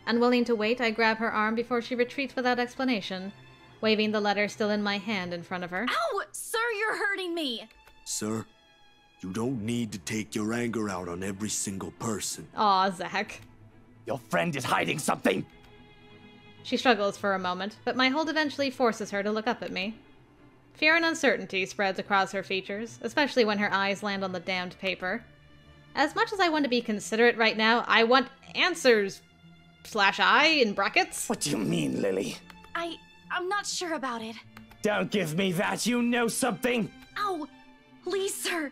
Unwilling to wait, I grab her arm before she retreats without explanation, waving the letter still in my hand in front of her. Ow! Sir, you're hurting me! Sir, you don't need to take your anger out on every single person. Aw, Zach. Your friend is hiding something! She struggles for a moment, but my hold eventually forces her to look up at me. Fear and uncertainty spreads across her features, especially when her eyes land on the damned paper. As much as I want to be considerate right now, I want answers! /I in brackets? What do you mean, Lily? I'm not sure about it. Don't give me that, you know something! Ow! Please, sir!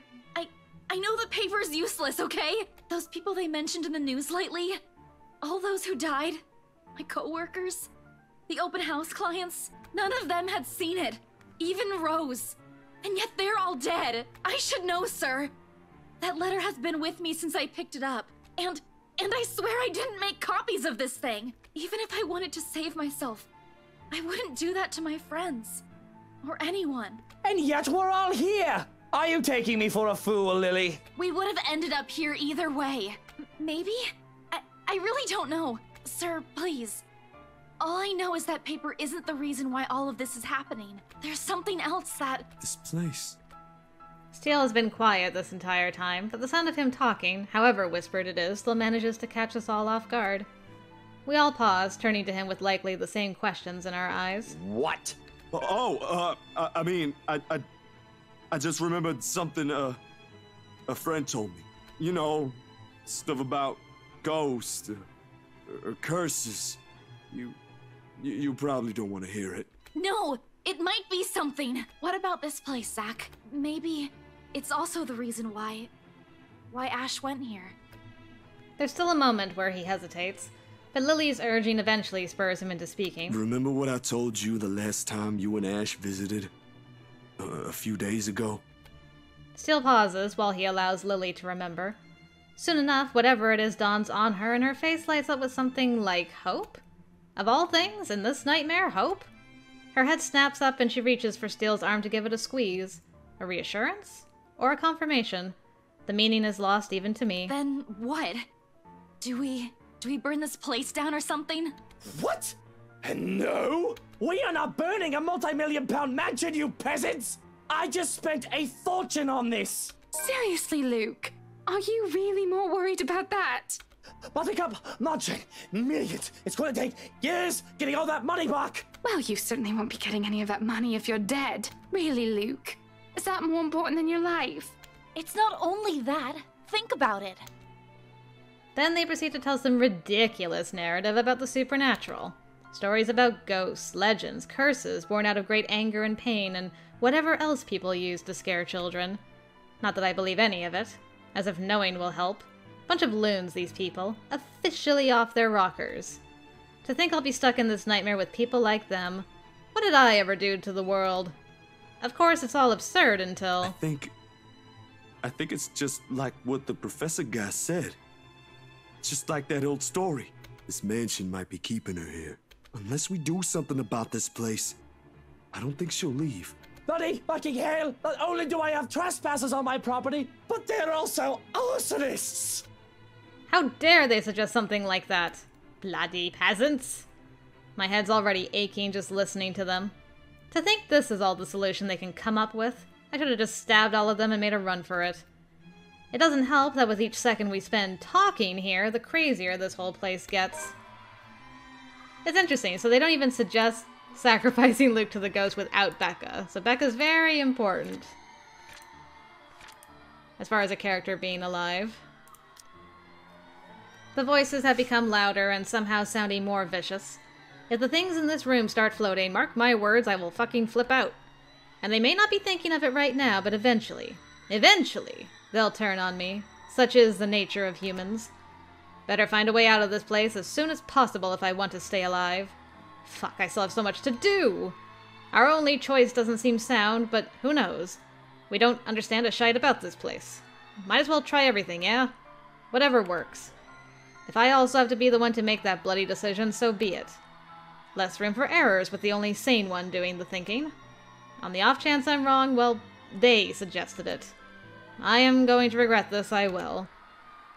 I know the paper's useless, okay? Those people they mentioned in the news lately, all those who died, my co-workers, the open house clients, none of them had seen it. Even Rose. And yet they're all dead. I should know, sir. That letter has been with me since I picked it up. And I swear I didn't make copies of this thing. Even if I wanted to save myself, I wouldn't do that to my friends. Or anyone. And yet we're all here! Are you taking me for a fool, Lily? We would have ended up here either way. Maybe? I really don't know. Sir, please. All I know is that paper isn't the reason why all of this is happening. There's something else that... This place. Steele has been quiet this entire time, but the sound of him talking, however whispered it is, still manages to catch us all off guard. We all pause, turning to him with likely the same questions in our eyes. What? I just remembered something a friend told me. You know, stuff about ghosts or curses. You probably don't want to hear it. No, it might be something. What about this place, Zach? Maybe it's also the reason why Ash went here. There's still a moment where he hesitates, but Lily's urging eventually spurs him into speaking. Remember what I told you the last time you and Ash visited? A few days ago? Steele pauses while he allows Lily to remember. Soon enough, whatever it is dawns on her, and her face lights up with something like hope? Of all things, in this nightmare, hope? Her head snaps up and she reaches for Steele's arm to give it a squeeze. A reassurance? Or a confirmation? The meaning is lost even to me. Then what? Do we burn this place down or something? What? No! We are not burning a multi-million-pound mansion, you peasants! I just spent a fortune on this! Seriously, Luke, are you really more worried about that? Buttercup, Margin, millions. It's gonna take years getting all that money back! Well, you certainly won't be getting any of that money if you're dead. Really, Luke? Is that more important than your life? It's not only that. Think about it. Then they proceed to tell some ridiculous narrative about the supernatural. Stories about ghosts, legends, curses born out of great anger and pain, and whatever else people use to scare children. Not that I believe any of it, as if knowing will help. Bunch of loons, these people. Officially off their rockers. To think I'll be stuck in this nightmare with people like them. What did I ever do to the world? Of course, it's all absurd until... I think it's just like what the professor guy said. Just like that old story. This mansion might be keeping her here. Unless we do something about this place, I don't think she'll leave. Bloody fucking hell! Not only do I have trespassers on my property, but they're also arsonists! How dare they suggest something like that? Bloody peasants! My head's already aching just listening to them. To think this is all the solution they can come up with, I should have just stabbed all of them and made a run for it. It doesn't help that with each second we spend talking here, the crazier this whole place gets. It's interesting, so they don't even suggest sacrificing Luke to the ghost without Becca. So Becca's very important. As far as a character being alive. The voices have become louder and somehow sounding more vicious. If the things in this room start floating, mark my words, I will fucking flip out. And they may not be thinking of it right now, but eventually, they'll turn on me. Such is the nature of humans. Better find a way out of this place as soon as possible if I want to stay alive. Fuck, I still have so much to do. Our only choice doesn't seem sound, but who knows? We don't understand a shite about this place. Might as well try everything, yeah? Whatever works. If I also have to be the one to make that bloody decision, so be it. Less room for errors with the only sane one doing the thinking. On the off chance I'm wrong, well, they suggested it. I am going to regret this, I will.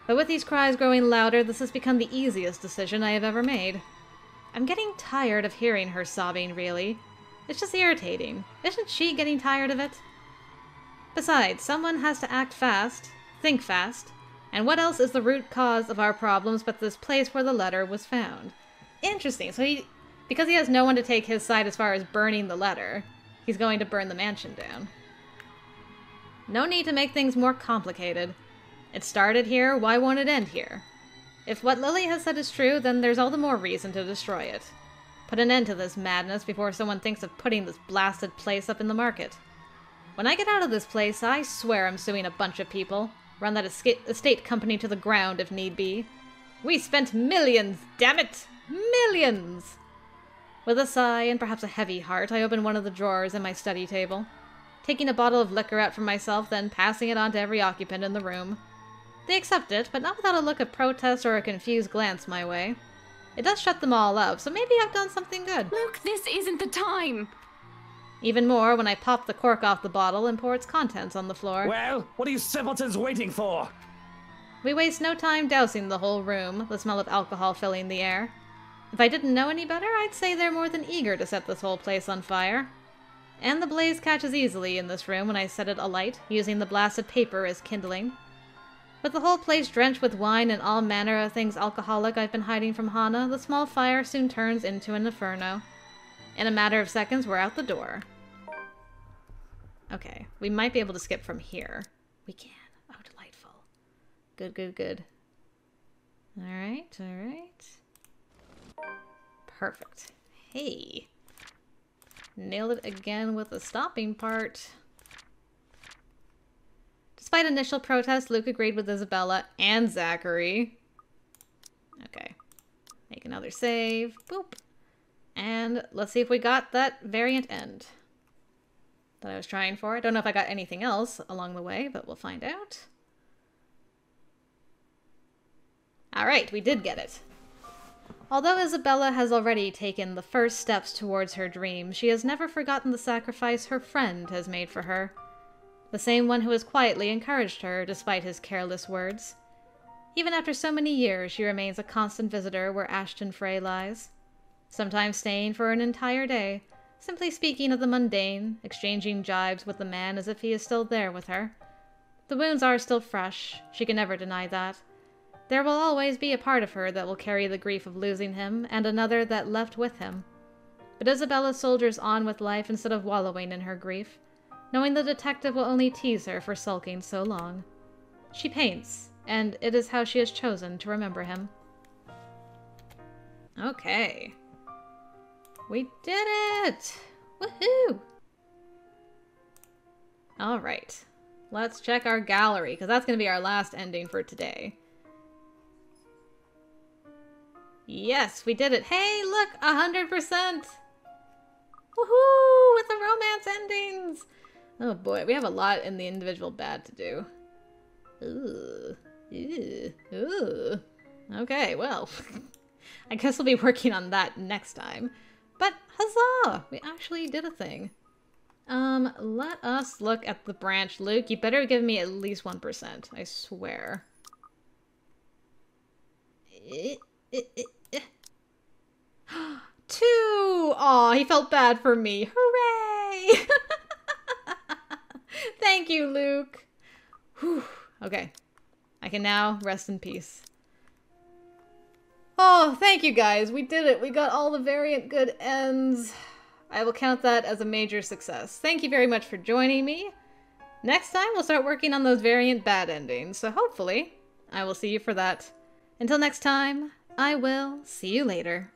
But with these cries growing louder, this has become the easiest decision I have ever made. I'm getting tired of hearing her sobbing, really. It's just irritating. Isn't she getting tired of it? Besides, someone has to act fast, think fast, and what else is the root cause of our problems but this place where the letter was found? Interesting, so because he has no one to take his side as far as burning the letter, he's going to burn the mansion down. No need to make things more complicated. It started here, why won't it end here? If what Lily has said is true, then there's all the more reason to destroy it. Put an end to this madness before someone thinks of putting this blasted place up in the market. When I get out of this place, I swear I'm suing a bunch of people. Run that estate company to the ground if need be. We spent millions, damn it! Millions! With a sigh and perhaps a heavy heart, I open one of the drawers in my study table, taking a bottle of liquor out for myself, then passing it on to every occupant in the room. They accept it, but not without a look of protest or a confused glance my way. It does shut them all up, so maybe I've done something good. Luke, this isn't the time! Even more when I pop the cork off the bottle and pour its contents on the floor. Well, what are you simpletons waiting for? We waste no time dousing the whole room, the smell of alcohol filling the air. If I didn't know any better, I'd say they're more than eager to set this whole place on fire. And the blaze catches easily in this room when I set it alight, using the blasted paper as kindling. With the whole place drenched with wine and all manner of things alcoholic I've been hiding from Hana, the small fire soon turns into an inferno. In a matter of seconds, we're out the door. Okay, we might be able to skip from here. We can. Oh, delightful. Good, good, good. Alright, alright. Perfect. Hey. Nailed it again with the stopping part. Despite initial protest, Luke agreed with Isabella and Zachary. Okay. Make another save. Boop. And let's see if we got that variant end that I was trying for. I don't know if I got anything else along the way, but we'll find out. Alright, we did get it. Although Isabella has already taken the first steps towards her dream, she has never forgotten the sacrifice her friend has made for her. The same one who has quietly encouraged her, despite his careless words. Even after so many years, she remains a constant visitor where Ashton Frey lies. Sometimes staying for an entire day, simply speaking of the mundane, exchanging jibes with the man as if he is still there with her. The wounds are still fresh, she can never deny that. There will always be a part of her that will carry the grief of losing him, and another that left with him. But Isabella soldiers on with life instead of wallowing in her grief, knowing the detective will only tease her for sulking so long. She paints, and it is how she has chosen to remember him. Okay. We did it! Woohoo! Alright. Let's check our gallery, because that's going to be our last ending for today. Yes, we did it. Hey, look! 100%! Woohoo! With the romance endings! Oh boy, we have a lot in the individual bad to do. Ooh. Ooh. Ooh. Okay, well. I guess we'll be working on that next time. But huzzah! We actually did a thing. Let us look at the branch. Luke, you better give me at least 1%. I swear. 2! Aw, he felt bad for me. Hooray! Thank you, Luke. Whew. Okay. I can now rest in peace. Oh, thank you guys. We did it. We got all the variant good ends. I will count that as a major success. Thank you very much for joining me. Next time, we'll start working on those variant bad endings, so hopefully I will see you for that. Until next time, I will see you later.